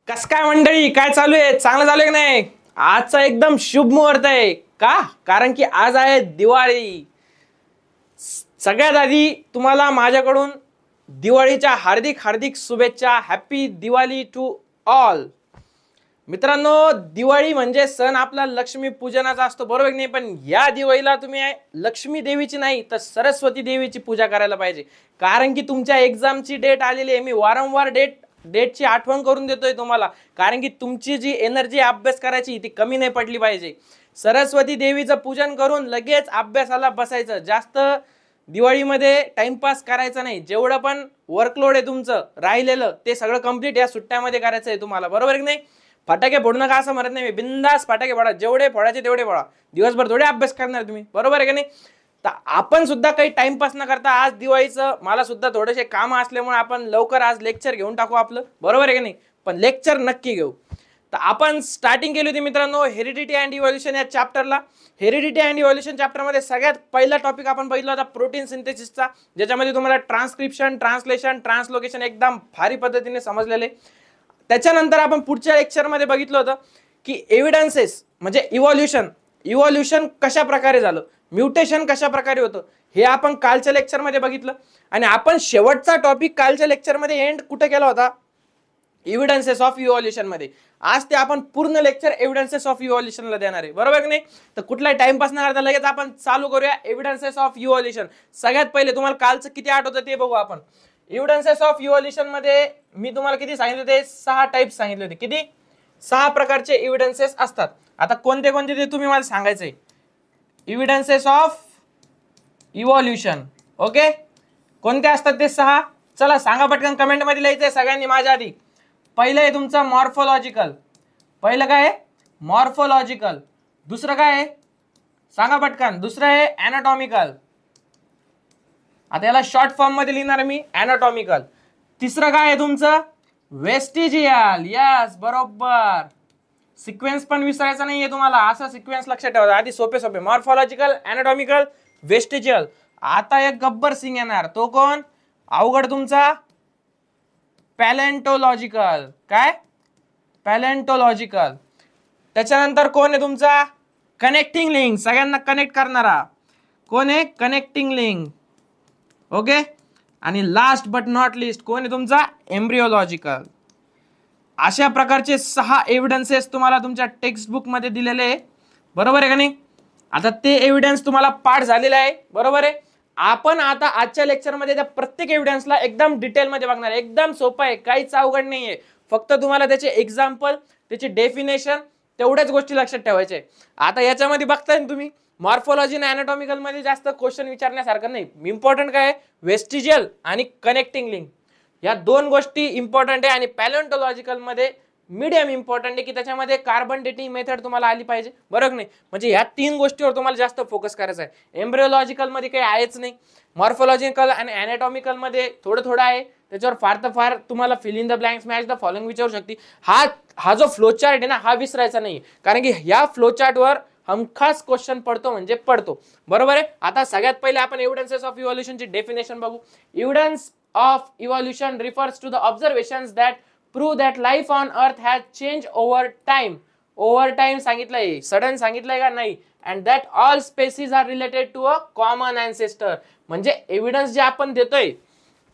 कस काय मंडळी, काय चालू आहे? चांगलं चालू आहे की नाही? आजचा एकदम शुभ मुहूर्त आहे का? कारण की आज आहे दिवाळी. सगळ्यात आधी तुम्हाला माझ्याकडून दिवाळीच्या हार्दिक हार्दिक शुभेच्छा. Happy Diwali to all. मित्रांनो, दिवाळी म्हणजे सण आपला लक्ष्मी पूजनाचा असतो, बरोबर की नाही? पण या दिवाळीला तुम्ही लक्ष्मी देवीची नाही तर सरस्वती देवीची पूजा करायला पाहिजे. कारण की तुमच्या एक्झामची डेट आलेली आहे. मी वारंवार डेटची आठवण करून देतोय तुम्हाला, कारण की तुमची जी एनर्जी अभ्यास करायची ती कमी नाही पडली पाहिजे. सरस्वती देवीचं पूजन करून लगेच अभ्यासाला बसायचं. जास्त दिवाळीमध्ये टाइमपास करायचा नाही. जेवढं पण वर्कलोड आहे तुमचं राहिलेलं ते सगळं कंप्लीट या सुट्ट्यामध्ये करायचं आहे तुम्हाला, बरोबर की नाही? फटाके फोडू नका असं म्हणत नाही मी. बिंदास फटाके फोडा, जेवढे फोडायचे तेवढे फोडा. दिवसभर थोडे अभ्यास करणार तुम्ही, बरोबर आहे की नाही? तर आपण सुद्धा काही टाइमपास न करता आज दिवाळीचं, मला सुद्धा थोडेसे काम असल्यामुळे आपण लवकर आज लेक्चर घेऊन टाकू आपलं, बरोबर आहे की नाही? पण लेक्चर नक्की घेऊ. तर आपण स्टार्टिंग केली होती मित्रांनो हेरिडिटी अँड इव्हॉल्युशन या चॅप्टरला. हेरिडिटी अँड इव्हॉल्युशन चॅप्टरमध्ये सगळ्यात पहिला टॉपिक आपण बघितला होता प्रोटीन सिंथेसिसचा, ज्याच्यामध्ये तुम्हाला ट्रान्सक्रिप्शन, ट्रान्सलेशन, ट्रान्सलोकेशन एकदम भारी पद्धतीने समजलेले. त्याच्यानंतर आपण पुढच्या लेक्चरमध्ये बघितलं होतं की एव्हिडन्सेस म्हणजे इव्हॉल्युशन कशा प्रकारे झालं, म्युटेशन कशा प्रकारे होतं, हे आपण कालच्या लेक्चरमध्ये बघितलं. आणि आपण शेवटचा टॉपिक कालच्या लेक्चरमध्ये एंड कुठे केला होता? एव्हिडन्सेस ऑफ इव्हॉल्युशन मध्ये. आज ते आपण पूर्ण लेक्चर एव्हिडन्सेस ऑफ इव्हॉल्युशनला देणार आहे, बरोबर की नाही? तर कुठलाही टाइमपास न करता लगेच आपण चालू करूया एव्हिडन्सेस ऑफ इव्हॉल्युशन. सगळ्यात पहिले तुम्हाला कालचं किती आठवतं ते बघू आपण. एव्हिडन्सेस ऑफ इव्हॉल्युशन मध्ये मी तुम्हाला किती सांगितले होते? 6 टाइप्स सांगितले होते. किती? 6 प्रकारचे एव्हिडन्सेस असतात. आता कोणते कोणते ते तुम्ही मला सांगायचंय. Evidences of evolution, okay? कोणते असतात ते 6? चला सांगा पटकन, कमेंट मध्ये लिहायचंय सगळ्यांनी माझ्या आधी. पहिलं आहे तुमचं मॉर्फोलॉजिकल. पहिलं काय आहे? मॉर्फोलॉजिकल. दुसरं काय आहे? सांगा पटकन. दुसरं आहे ॲनाटॉमिकल. आता याला शॉर्ट फॉर्म मध्ये लिहिणार मी, ॲनाटॉमिकल. तिसरं काय आहे तुमचं? वेस्टिजियल. यस, बरोबर. सिक्वेन्स पण विसरायचा नाहीये तुम्हाला, असा सिक्वेन्स लक्षात ठेवा. आधी सोपे सोपे मॉर्फोलॉजिकल, ॲनाटॉमिकल, वेस्टिजियल. आता एक गब्बर सिंग येणार, तो कोण? अवघड तुमचा पॅलेंटोलॉजिकल. काय? पॅलेंटोलॉजिकल. त्याच्यानंतर कोण आहे तुमचा? Connecting link. सगळ्यांना कनेक्ट करणारा कोण आहे? Connecting link, okay? आणि लास्ट बट नॉट लिस्ट कोण आहे तुमचा? एम्ब्रिओलॉजिकल. अशा प्रकारचे 6 एव्हिडन्सेस तुम्हाला तुमच्या टेक्स्ट बुक मध्ये दिलेले आहे, बरोबर आहे का नाही? आता ते एव्हिडन्स तुम्हाला पाठ झालेला आहे, बरोबर आहे? आपण आता आजच्या लेक्चरमध्ये त्या प्रत्येक एव्हिडन्सला एकदम डिटेलमध्ये बघणार आहे. एकदम सोपं आहे, काहीच अवघड नाहीये. फक्त तुम्हाला त्याचे एक्झाम्पल, त्याची डेफिनेशन, तेवढ्याच गोष्टी लक्षात ठेवायचे. आता याच्यामध्ये बघताय तुम्ही, मॉर्फोलॉजी आणि ॲनाटॉमिकल मध्ये जास्त क्वेश्चन विचारण्यासारखं नाही. इम्पॉर्टंट काय आहे? वेस्टिजियल आणि कनेक्टिंग लिंक. या 2 गोष्टी इम्पॉर्टंट आहे. आणि पॅलेंटोलॉजिकल मध्ये मीडियम इम्पॉर्टंट आहे, की त्याच्यामध्ये कार्बन डेटिंग मेथड तुम्हाला आली पाहिजे, बरोबर नाही? म्हणजे ह्या 3 गोष्टीवर तुम्हाला जास्त फोकस करायचा आहे. एम्ब्रिओलॉजिकल मध्ये काही आहेच नाही. मॉर्फोलॉजिकल आणि ॲनाटॉमिकल मध्ये थोडं थोडं आहे. त्याच्यावर फार तर फार तुम्हाला fill in the blanks, match the following विचारू शकते. हा जो फ्लो चार्ट आहे ना, हा विसरायचा नाही, कारण की या फ्लो चार्टवर हमखास क्वेश्चन पडतो म्हणजे पडतो, बरोबर आहे? आता सगळ्यात पहिले आपण एव्हिडन्सेस ऑफ इव्हॉल्युशनची डेफिनेशन बघू. Evidence of evolution refers to the observations that prove that life on earth has changed over time. Over time सांगितलंय, सडन सांगितलंय का? नाही. and that all species are related to a common ancestor. म्हणजे evidence जे आपण देतोय,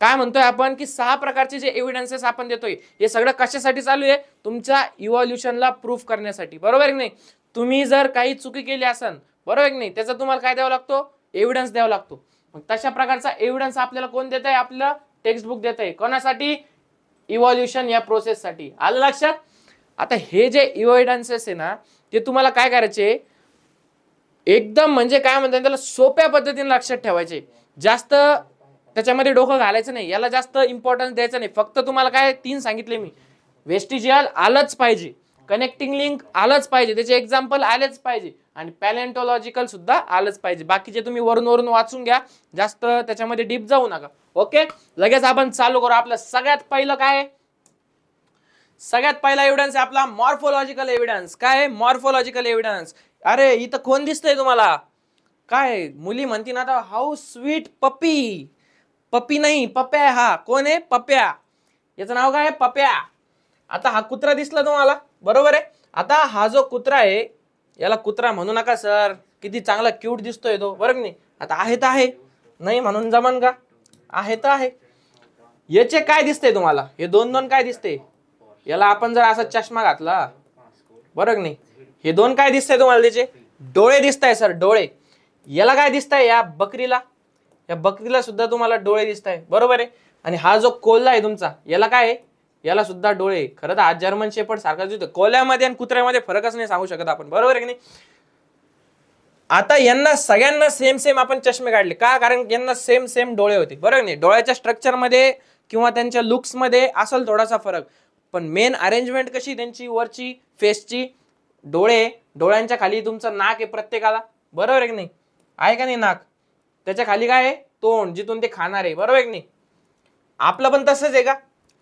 काय म्हणतोय आपण, की 6 प्रकारचे जे एव्हिडन्सेस आपण देतोय, हे सगळं कशासाठी चालू आहे? तुमच्या इव्हॉल्युशनला प्रूफ करण्यासाठी, बरोबर की नाही? तुम्ही जर काही चुकी केली असेल, बरोबर की नाही, त्याचा तुम्हाला काय द्यावा लागतो? एव्हिडन्स द्यावा लागतो. मग तशा प्रकारचा एव्हिडन्स आपल्याला कोण देत आहे? आपलं टेक्स्ट बुक देत आहे. कोणासाठी? इव्हॉल्युशन या प्रोसेससाठी. आलं लक्षात? आता हे जे एव्हिडन्सेस आहे ना, ते तुम्हाला काय करायचे? एकदम म्हणजे काय म्हणतात त्याला, सोप्या पद्धतीने लक्षात ठेवायचे. जास्त त्याच्यामध्ये डोकं घालायचं नाही, याला जास्त इम्पॉर्टन्स द्यायचं नाही. फक्त तुम्हाला काय 3 सांगितले मी. वेस्टिजियल आलंच पाहिजे, कनेक्टिंग लिंक आलंच पाहिजे, त्याचे एक्झाम्पल आलेच पाहिजे, आणि पॅलेंटोलॉजिकल सुद्धा आलंच पाहिजे. बाकीचे तुम्ही वरून वरून वाचून घ्या, जास्त त्याच्यामध्ये डीप जाऊ नका, ओके? लगेच आपण चालू करू. आपलं सगळ्यात पहिलं काय आहे? सगळ्यात पहिला एव्हिडन्स आहे आपला मॉर्फोलॉजिकल एव्हिडन्स. काय आहे? Morphological evidence. अरे इथं कोण दिसतंय तुम्हाला? काय मुली म्हणती ना आता, हाऊ स्वीट पप्पी. पप्पी नाही, पप्या. हा कोण आहे? पप्या. याचं नाव काय आहे? पप्या. आता हा कुत्रा दिसला तुम्हाला, बरोबर आहे. आता हा जो कुत्रा आहे याला कुत्रा म्हणू नका सर, किती चांगला क्यूट दिसतोय तो, बरोबर नाही. आता आहे तर आहे, नाही म्हणून जमन का, आहे तर आहे. याचे काय दिसतंय तुम्हाला, हे दोन दोन काय दिसते, याला आपण जर असा चष्मा घातला, बरोबर नाही, हे दोन काय दिसतंय तुम्हाला, त्याचे डोळे दिसताय सर, डोळे. याला काय दिसतंय, या बकरीला सुद्धा तुम्हाला डोळे दिसताय, बरोबर आहे. आणि हा जो कोल्हा आहे तुमचा, याला काय आहे, याला सुद्धा डोळे. खरं तर हा जर्मन शेपर्ड सारखा दिसतो. कोल्ह्यामध्ये आणि कुत्र्यामध्ये फरकच नाही सांगू शकत आपण, बरोबर आहे की नाही. आता यांना सगळ्यांना सेम सेम आपण चष्मे काढले का, कारण यांना सेम सेम डोळे होते, बरोबर नाही. डोळ्याच्या स्ट्रक्चर मध्ये किंवा त्यांच्या लुक्स मध्ये असेल थोडासा फरक, पण मेन अरेंजमेंट कशी त्यांची वरची फेसची, डोळ्यांच्या खाली तुमचं नाक आहे प्रत्येकाला, बरोबर आहे की नाही, आहे का नाही नाक, त्याच्या खाली काय आहे, तोंड, जिथून ते खाणार आहे, बरोबर आहे की नाही. आपलं पण तसंच आहे का,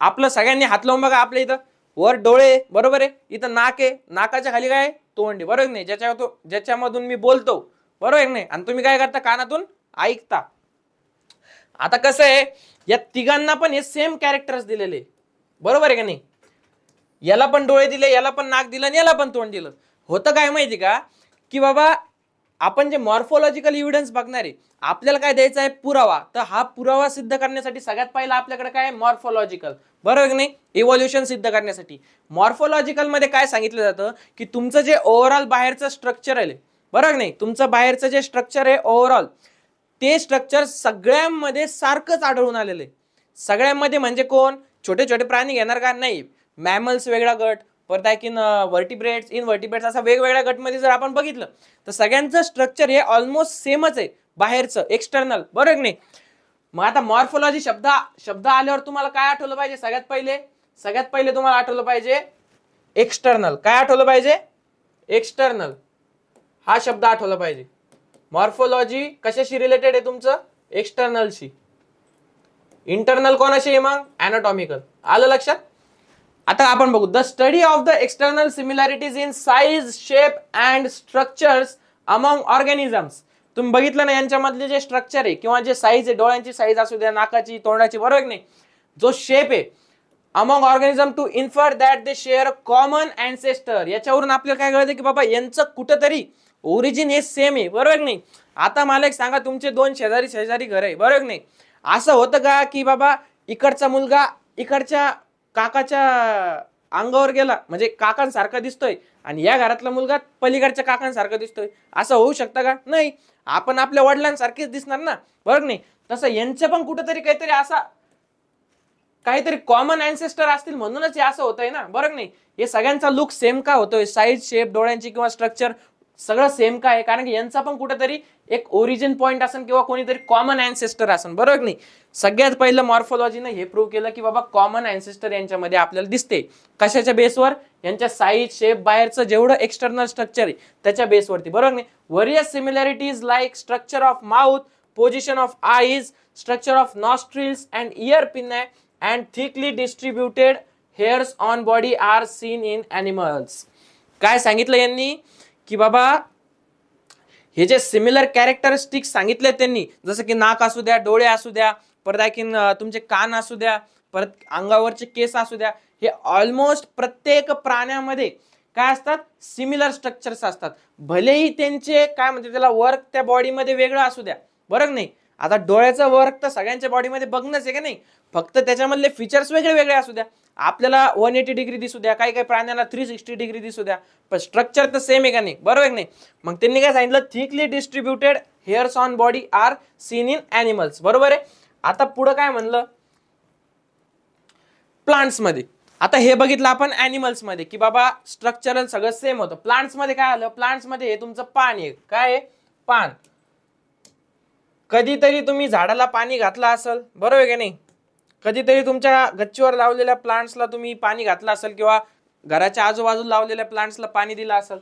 आपलं सगळ्यांनी हात लावून बघा, आपल्या इथं वर डोळे, बरोबर आहे, इथं नाक आहे, नाकाच्या खाली काय, तोंड आहे, बरोबर नाही, ज्याच्यामधून मी बोलतो, बरोबर नाही, आणि तुम्ही काय करता, कानातून ऐकता. आता कसं आहे, या तिघांना पण हे सेम कॅरेक्टर्स दिलेले, बरोबर आहे का नाही. याला पण डोळे दिले, याला पण नाक दिलं, आणि याला पण तोंड दिलं. होतं काय माहिती का, की बाबा आपण जे मॉर्फोलॉजिकल एव्हिडन्स बघणार आहे, आपल्याला काय द्यायचा आहे, पुरावा. तर हा पुरावा सिद्ध करण्यासाठी सगळ्यात पहिला आपल्याकडे काय, मॉर्फोलॉजिकल, बरोबर की नाही, इव्होल्युशन सिद्ध करण्यासाठी. मॉर्फोलॉजिकल मध्ये काय सांगितलं जातं, की तुमचं जे ओव्हरऑल बाहेरचं स्ट्रक्चर आहे, बरोबर नाही, तुमचं बाहेरचं जे स्ट्रक्चर आहे ओव्हरऑल, ते स्ट्रक्चर सगळ्यांमध्ये सारखंच आढळून आलेलं आहे. सगळ्यांमध्ये म्हणजे कोण, छोटे छोटे प्राणी घेणार का, नाही, मॅमल्स वेगळा गट, परत आणखीन वर्टिब्रेट्स, इनवर्टिब्रेट्स, असा वेगवेगळ्या गटमध्ये जर आपण बघितलं तर सगळ्यांचं स्ट्रक्चर हे ऑलमोस्ट सेमच आहे, बाहेरचं एक्सटर्नल, बरोबर की नाही. मग आता मॉर्फोलॉजी शब्द आल्यावर तुम्हाला काय आठवलं पाहिजे, सगळ्यात पहिले तुम्हाला आठवलं पाहिजे एक्सटर्नल. काय आठवलं पाहिजे, एक्सटर्नल हा शब्द आठवला पाहिजे. मॉर्फोलॉजी कशाशी रिलेटेड आहे तुमचं, एक्सटर्नलशी. इंटरनल कोणाशी आहे मग, अॅनाटॉमिकल. आलं लक्षात. आता आपण बघू, the study of the external similarities in size, shape and structures among organisms. तुम्ही बघितलं ना, यांच्यामधले जे स्ट्रक्चर आहे किंवा जे साईज आहे, डोळ्यांची साईज असू द्या, नाकाची, तोंडाची, बरोबर नाही, जो शेप आहे, among organism to infer that they share common ancestor. याच्यावरून आपल्याला काय कळतं की बाबा यांचं कुठंतरी ओरिजिन हे सेम आहे, बरोबर नाही. आता मला एक सांगा, तुमचे दोन शेजारी घर आहे, बरोबर नाही, असं होतं का की बाबा इकडचा मुलगा इकडच्या काकाच्या अंगावर गेला, म्हणजे काकांसारखा दिसतोय, आणि या घरातला मुलगा पलीकडच्या काकांसारखा दिसतोय, असं होऊ शकतं का, नाही. आपण आपल्या वडिलांसारखेच दिसणार ना, बरोबर नाही. तसं यांचं पण कुठंतरी काहीतरी कॉमन अँसेस्टर असतील, म्हणूनच हे असं होतंय ना, बरोबर नाही. हे सगळ्यांचा लुक सेम का होतोय, साईज, शेप, डोळ्यांची किंवा स्ट्रक्चर सगळं सेम का आहे, कारण की यांचा पण कुठेतरी एक ओरिजिन पॉइंट असेल किंवा कोणीतरी कॉमन अँसेस्टर असेल, बरोबर नाही. सगळ्यात पहिलं मॉर्फोलॉजीने हे प्रूव्ह केलं की बाबा कॉमन अँसेस्टर यांच्यामध्ये आपल्याला दिसते. कशाच्या बेसवर, यांच्या साईज, शेप, बाहेरचं जेवढं एक्सटर्नल स्ट्रक्चर आहे त्याच्या बेसवरती, बरोबर नाही. Various similarities like structure of mouth, position of eyes, structure of nostrils and year pinna and thickly distributed hairs on body are seen in animals. काय सांगितलं यांनी की बाबा हे जे सिमिलर कॅरेक्टरिस्टिक्स सांगितले त्यांनी, जसं की नाक असू द्या, डोळे असू द्या, परत आणखीन तुमचे कान असू द्या, परत अंगावरचे केस असू द्या, हे ऑलमोस्ट प्रत्येक प्राण्यामध्ये काय असतात, सिमिलर स्ट्रक्चर्स असतात. भलेही त्यांचे काय म्हणते त्याला वर्क त्या बॉडीमध्ये वेगळं असू द्या, बरोबर नाही. आता डोळ्याचं वर्क तर सगळ्यांच्या बॉडीमध्ये बघणंच आहे का नाही, फक्त त्याच्यामधले फीचर्स वेगळे वेगळे असू द्या. आपल्याला 180 डिग्री दिसू द्या, काही प्राण्यांना 360 डिग्री दिसू द्या, पण स्ट्रक्चर तर सेम आहे का नाही, बरोबर आहे नाही. मग त्यांनी काय सांगितलं, thickly distributed hairs on body are seen in animals, बरोबर आहे. आता पुढे काय म्हणलं, प्लांट्स मध्ये. आता हे बघितलं आपण ॲनिमल्स मध्ये की बाबा स्ट्रक्चरल सगळं सेम होतं. प्लांट्स मध्ये काय आलं, प्लांट्स मध्ये हे तुमचं पान आहे, काय आहे, पान. कधीतरी तुम्ही झाडाला पाणी घातलं असेल, बरोबर आहे का नाही. कधीतरी तुमच्या गच्चीवर लावलेल्या प्लांट्सला तुम्ही पाणी घातलं असेल किंवा घराच्या आजूबाजूला लावलेल्या प्लांट्सला पाणी दिलं असेल.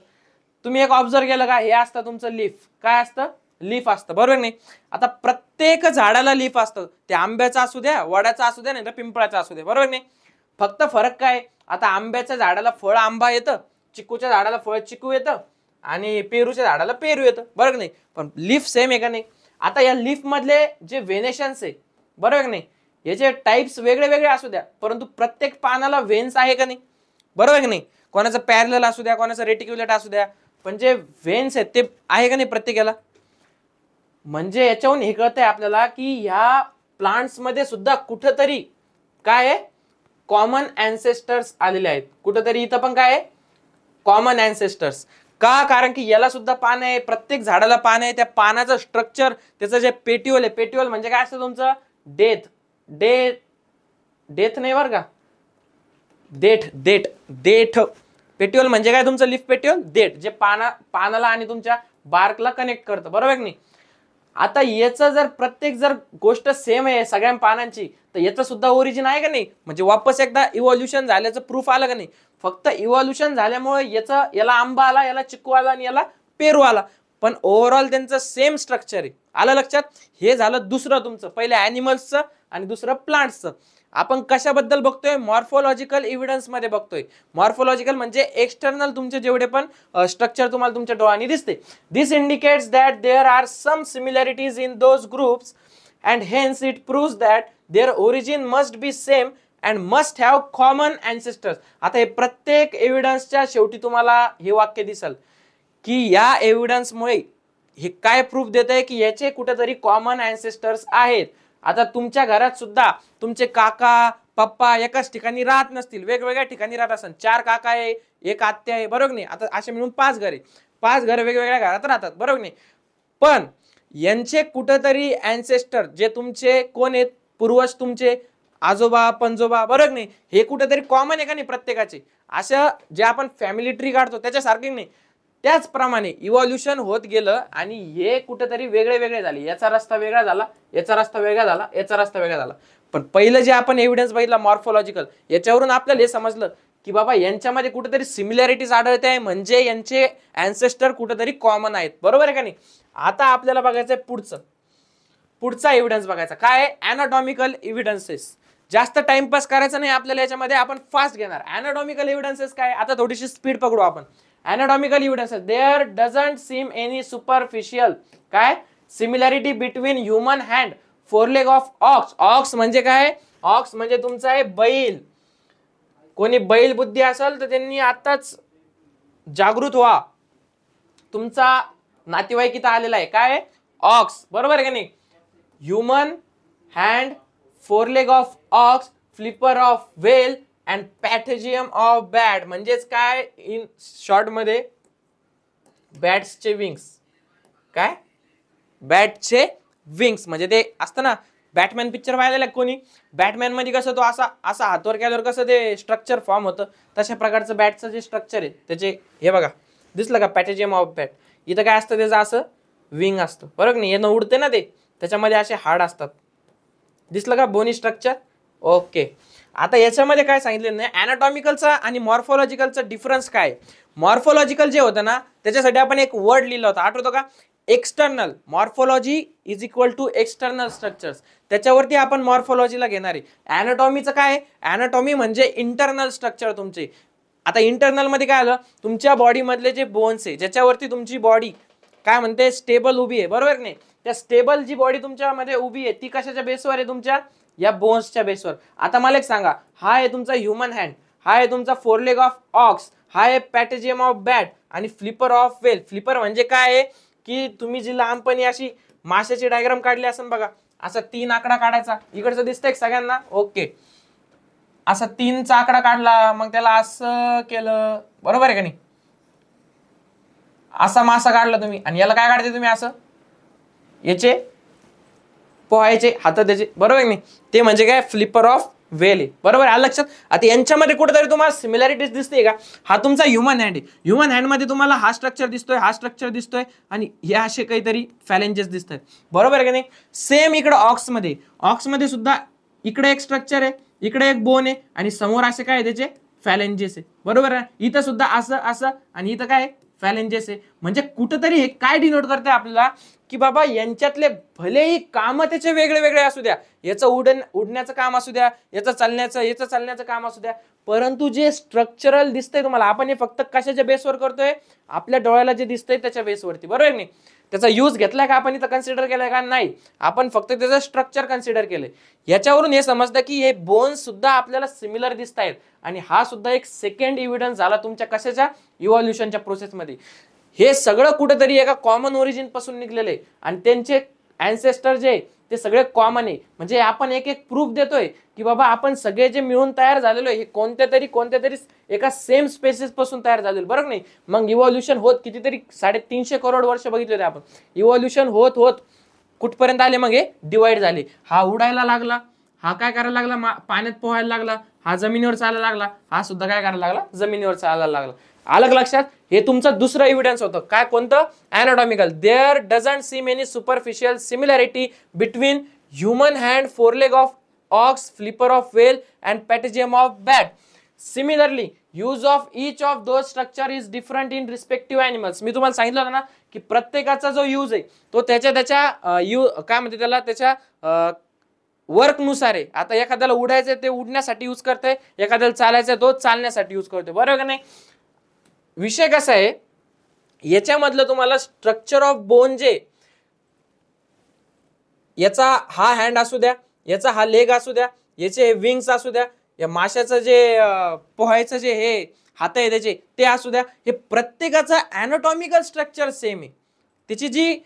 तुम्ही एक ऑब्झर्व केलं का, हे असतं तुमचं लीफ. काय असतं, लीफ असतं, बरोबर नाही. आता प्रत्येक झाडाला लीफ असतं, ते आंब्याचा असू द्या, वडाचा असू द्या, नाही तर पिंपळाचा असू द्या, बरोबर नाही. फक्त फरक काय, आता आंब्याच्या झाडाला फळ आंबा येतं, चिकूच्या झाडाला फळ चिकू येतं, आणि पेरूच्या झाडाला पेरू येतं, बरोबर नाही. पण लीफ सेम आहे का नाही. आता या लीफ मधले जे व्हेनेशन्स आहे, बरोबर नाही, याचे टाइप्स वेगळे वेगळे असू द्या, परंतु प्रत्येक पानाला व्हेन्स आहे का नाही. बरोबर आहे की नाही? कोणाचं पॅरलल असू द्या, कोणाचं रेटिक्युलेट असू द्या, पण जे व्हेन्स आहेत ते आहे का नाही प्रत्येकाला? म्हणजे याच्याहून हे कळतंय आपल्याला की ह्या प्लांट्स मध्ये सुद्धा कुठंतरी काय आहे, कॉमन अँसेस्टर्स आलेले आहेत. कुठंतरी इथं पण काय आहे, कॉमन अँसेस्टर्स. का? कारण की याला सुद्धा पान आहे, प्रत्येक झाडाला पान आहे. त्या पानाचं स्ट्रक्चर, त्याचं जे पेट्युअल आहे, पेट्युअल म्हणजे काय असतं तुमचं, डेथ डेथ डेथ नाही बरं का, देठ देठ देठ. पेट्युअल म्हणजे काय तुमचं, लिफ पेट्युअल, देठ जे पानाला आणि तुमच्या बार्कला कनेक्ट करतं. बरोबर की नाही? आता याचं जर प्रत्येक जर गोष्ट सेम आहे सगळ्या पानांची, तर याचं सुद्धा ओरिजिन आहे का नाही? म्हणजे वापस एकदा इव्हॉल्युशन झाल्याचं प्रूफ आलं का नाही? फक्त इव्हॉल्युशन झाल्यामुळे याला आंबा आला, याला चिक्कू आला आणि याला पेरू आला, पण ओव्हरऑल त्यांचं सेम स्ट्रक्चर आहे. आलं लक्षात? हे झालं दुसरं तुमचं, पहिले ॲनिमल्सचं आणि दुसरं प्लांट्सचं. आपण कशाबद्दल बघतोय? मॉर्फोलॉजिकल एव्हिडन्स मध्ये बघतोय. मॉर्फोलॉजिकल म्हणजे एक्सटर्नल तुमचे जेवढे पण स्ट्रक्चर तुम्हाला तुमच्या डोळ्यांनी दिसते. This indicates that there are some similarities in those groups and hence it proves that their origin must be same and must have common ancestors. आता हे प्रत्येक एव्हिडन्सच्या शेवटी तुम्हाला हे वाक्य दिसल की या एव्हिडन्समुळे हे काय प्रूफ देत आहे की याचे कुठेतरी कॉमन अँसेस्टर्स आहेत. आता तुमच्या घरात सुद्धा तुमचे काका पप्पा एकाच ठिकाणी राहत नसतील, वेगवेगळ्या ठिकाणी राहत असतात. 4 काका आहे, 1 आत्या आहे, बरोबर नाही? आता असे मिळून 5 घर आहे, 5 घर वेगवेगळ्या घरात राहतात, बरोबर नाही? पण यांचे कुठेतरी अँसेस्टर जे तुमचे कोण आहेत, पूर्वज तुमचे आजोबा पंजोबा, बरोबर नाही? हे कुठेतरी कॉमन आहे का नाही प्रत्येकाचे? असं जे आपण फॅमिली ट्री काढतो त्याच्यासारखे नाही, त्याचप्रमाणे इव्हॉल्युशन होत गेलं आणि हे कुठेतरी वेगळे वेगळे झाले. याचा रस्ता वेगळा झाला, याचा रस्ता वेगळा झाला, याचा रस्ता वेगळा झाला. पण पहिलं जे आपण एव्हिडन्स बघितला मॉर्फोलॉजिकल, याच्यावरून आपल्याला हे समजलं की बाबा यांच्यामध्ये कुठेतरी सिमिलॅरिटीज आढळते आहे, म्हणजे यांचे अँसेस्टर कुठेतरी कॉमन आहेत. बरोबर आहे का नाही? आता आपल्याला बघायचं आहे पुढचा एव्हिडन्स बघायचा. काय आहे? अॅनाटॉमिकल एव्हिडन्सेस. जास्त टाइमपास करायचा नाही आपल्याला याच्यामध्ये, आपण फास्ट घेणार. अॅनाटॉमिकल एव्हिडन्सेस काय? आता थोडीशी स्पीड पकडू आपण. Anatomical evidences. There doesn't seem any superficial काय similarity between human hand, foreleg of ox. Ox म्हणजे काय? ऑक्स म्हणजे तुमचा आहे बैल. कोणी बैल बुद्धी असेल तर त्यांनी आताच जागृत व्हा. तुमचा नातेवाईक इथं आलेला आहे, काय? ऑक्स. बरोबर आहे का नाही? Human hand, foreleg of ox, flipper of whale and patagium of bat. म्हणजेच काय इन शॉर्ट मध्ये, बॅट्सचे विंग्स. काय? बॅटचे विंग्स म्हणजे ते असतं ना, बॅटमॅन पिक्चर पाहिलेला कोणी? बॅटमॅन मध्ये कसं तो असा असा हातवर केल्यावर कसं ते स्ट्रक्चर फॉर्म होतं, तशा प्रकारचं बॅटचं जे स्ट्रक्चर आहे त्याचे हे बघा, दिसलं का? पॅथेजियम ऑफ बॅट. इथं काय असतं त्याचं असं विंग असतं, बरोबर नाही? यानं उडते ना ते, त्याच्यामध्ये असे हाड असतात. दिसलं का बोनी स्ट्रक्चर? ओके. आता याच्यामध्ये काय सांगितलं नाही, अॅनाटॉमिकलचा आणि मॉर्फोलॉजिकलचा डिफरन्स काय? मॉर्फोलॉजिकल जे होतं ना त्याच्यासाठी आपण एक वर्ड लिहिला होता, आठवतो का? External. Morphology is equal to external structures. त्याच्यावरती आपण मॉर्फोलॉजीला घेणार आहे. अॅनाटॉमीचं काय? अॅनाटॉमी म्हणजे इंटरनल स्ट्रक्चर तुमचे. आता इंटरनल मध्ये काय आलं? तुमच्या बॉडी मधले जे बोन्स आहे, ज्याच्यावरती तुमची बॉडी काय म्हणते, स्टेबल उभी आहे, बरोबर नाही? त्या स्टेबल जी बॉडी तुमच्यामध्ये उभी आहे ती कशाच्या बेसवर आहे? तुमच्या या बोन्सच्या बेसवर. आता मला एक सांगा, हा आहे तुमचा ह्युमन हँड, हा आहे तुमचा फोरलेग ऑफ ऑक्स, हा आहे पॅथेजियम ऑफ बॅट आणि फ्लिपर ऑफ वेल. फ्लिपर म्हणजे काय आहे की तुम्ही जी लहानपणी अशी माशाची डायग्राम काढली असेल बघा, असा 3 आकडा काढायचा. इकडचं दिसतंय सगळ्यांना? ओके. असा 3चा आकडा काढला, मग त्याला असं केलं, बरोबर आहे का नाही? असा मासा काढला तुम्ही आणि याला काय काढते तुम्ही? असं याचे पोहायचे हात त्याचे, बरोबर नाही? ते म्हणजे काय? फ्लिपर ऑफ वेल आहे, बरोबर? आलं लक्षात? आता यांच्यामध्ये कुठेतरी तुम्हाला सिमिलॅरिटीज दिसते का? हा तुमचा ह्युमन हँड आहे. ह्युमन हँड मध्ये तुम्हाला हा स्ट्रक्चर दिसतोय, हा स्ट्रक्चर दिसतोय आणि हे असे काहीतरी फॅलेंजेस दिसत आहेत, बरोबर आहे का नाही? सेम इकडे ऑक्स मध्ये सुद्धा इकडे एक स्ट्रक्चर आहे, इकडे एक बोन आहे आणि समोर असे काय त्याचे फॅलेंजेस आहे, बरोबर आहे? इथं सुद्धा असं असं आणि इथं काय फॅलेंजेस आहे. म्हणजे कुठेतरी हे काय डिनोट करते आपल्याला की बाबा यांच्यातले भलेही काम त्याचे वेगळे वेगळे असू द्या, याचं उडण्याचं काम असू द्या, याचं चालण्याचं काम असू द्या, परंतु जे स्ट्रक्चरल दिसतंय तुम्हाला, आपण हे फक्त कशाच्या बेसवर करतोय, आपल्या डोळ्याला जे दिसतंय त्याच्या बेसवरती, बरोबर नाही? त्याचा यूज घेतलाय का आपण इथं, कन्सिडर केलाय का? नाही, आपण फक्त त्याचं स्ट्रक्चर कन्सिडर केलंय. याच्यावरून हे समजतं की हे बोन्स सुद्धा आपल्याला सिमिलर दिसत आहेत, आणि हा सुद्धा एक सेकंड एव्हिडन्स झाला तुमच्या कशाच्या, इव्हॉल्युशनच्या प्रोसेसमध्ये. हे सगळं कुठेतरी एका कॉमन ओरिजिन पासून निघलेलं आहे, आणि त्यांचे अँसेस्टर जे ते सगळे कॉमन आहे. म्हणजे आपण एक एक प्रूफ देतोय की बाबा आपण सगळे जे मिळून तयार झालेलो आहे हे कोणत्या तरी एका सेम स्पेसिस पासून तयार झालेलं, बरोबर नाही? मग इव्हॉल्युशन होत कितीतरी 350 करोड वर्ष बघितले होते आपण. इव्हॉल्युशन होत होत कुठपर्यंत आले? मग हे डिवाइड झाले. हा उडायला लागला, हा काय करायला लागला, पाण्यात पोहायला लागला, हा जमिनीवर चालायला लागला, हा सुद्धा काय करायला लागला, जमिनीवर चालायला लागला. अलग लक्षात? हे तुमचं दुसरं एव्हिडन्स होतं. काय? कोणतं? Anatomical. There doesn't seem any superficial similarity between human hand, foreleg of ox, flipper of whale and patagium of bat. Similarly use of each of those structure is different in respective animals. मी तुम्हाला सांगितलं होतं ना की प्रत्येकाचा जो use आहे तो त्याच्या काय म्हणते त्याला, त्याच्या वर्कनुसार आहे. आता एखाद्याला उडायचंय ते उडण्यासाठी यूज करतंय, एखाद्याला चालायचंय तो चालण्यासाठी यूज करतोय, बरोबर का नाही? विषय कसा आहे, याच्यामधलं तुम्हाला स्ट्रक्चर ऑफ बोन जे, याचा हा हँड असू द्या, याचा हा लेग असू द्या, याचे विंग्स असू द्या, या माशाचं जे पोहायचं जे हे हात आहे त्याचे ते असू द्या, हे प्रत्येकाचा अॅनाटॉमिकल स्ट्रक्चर सेम आहे. त्याची जी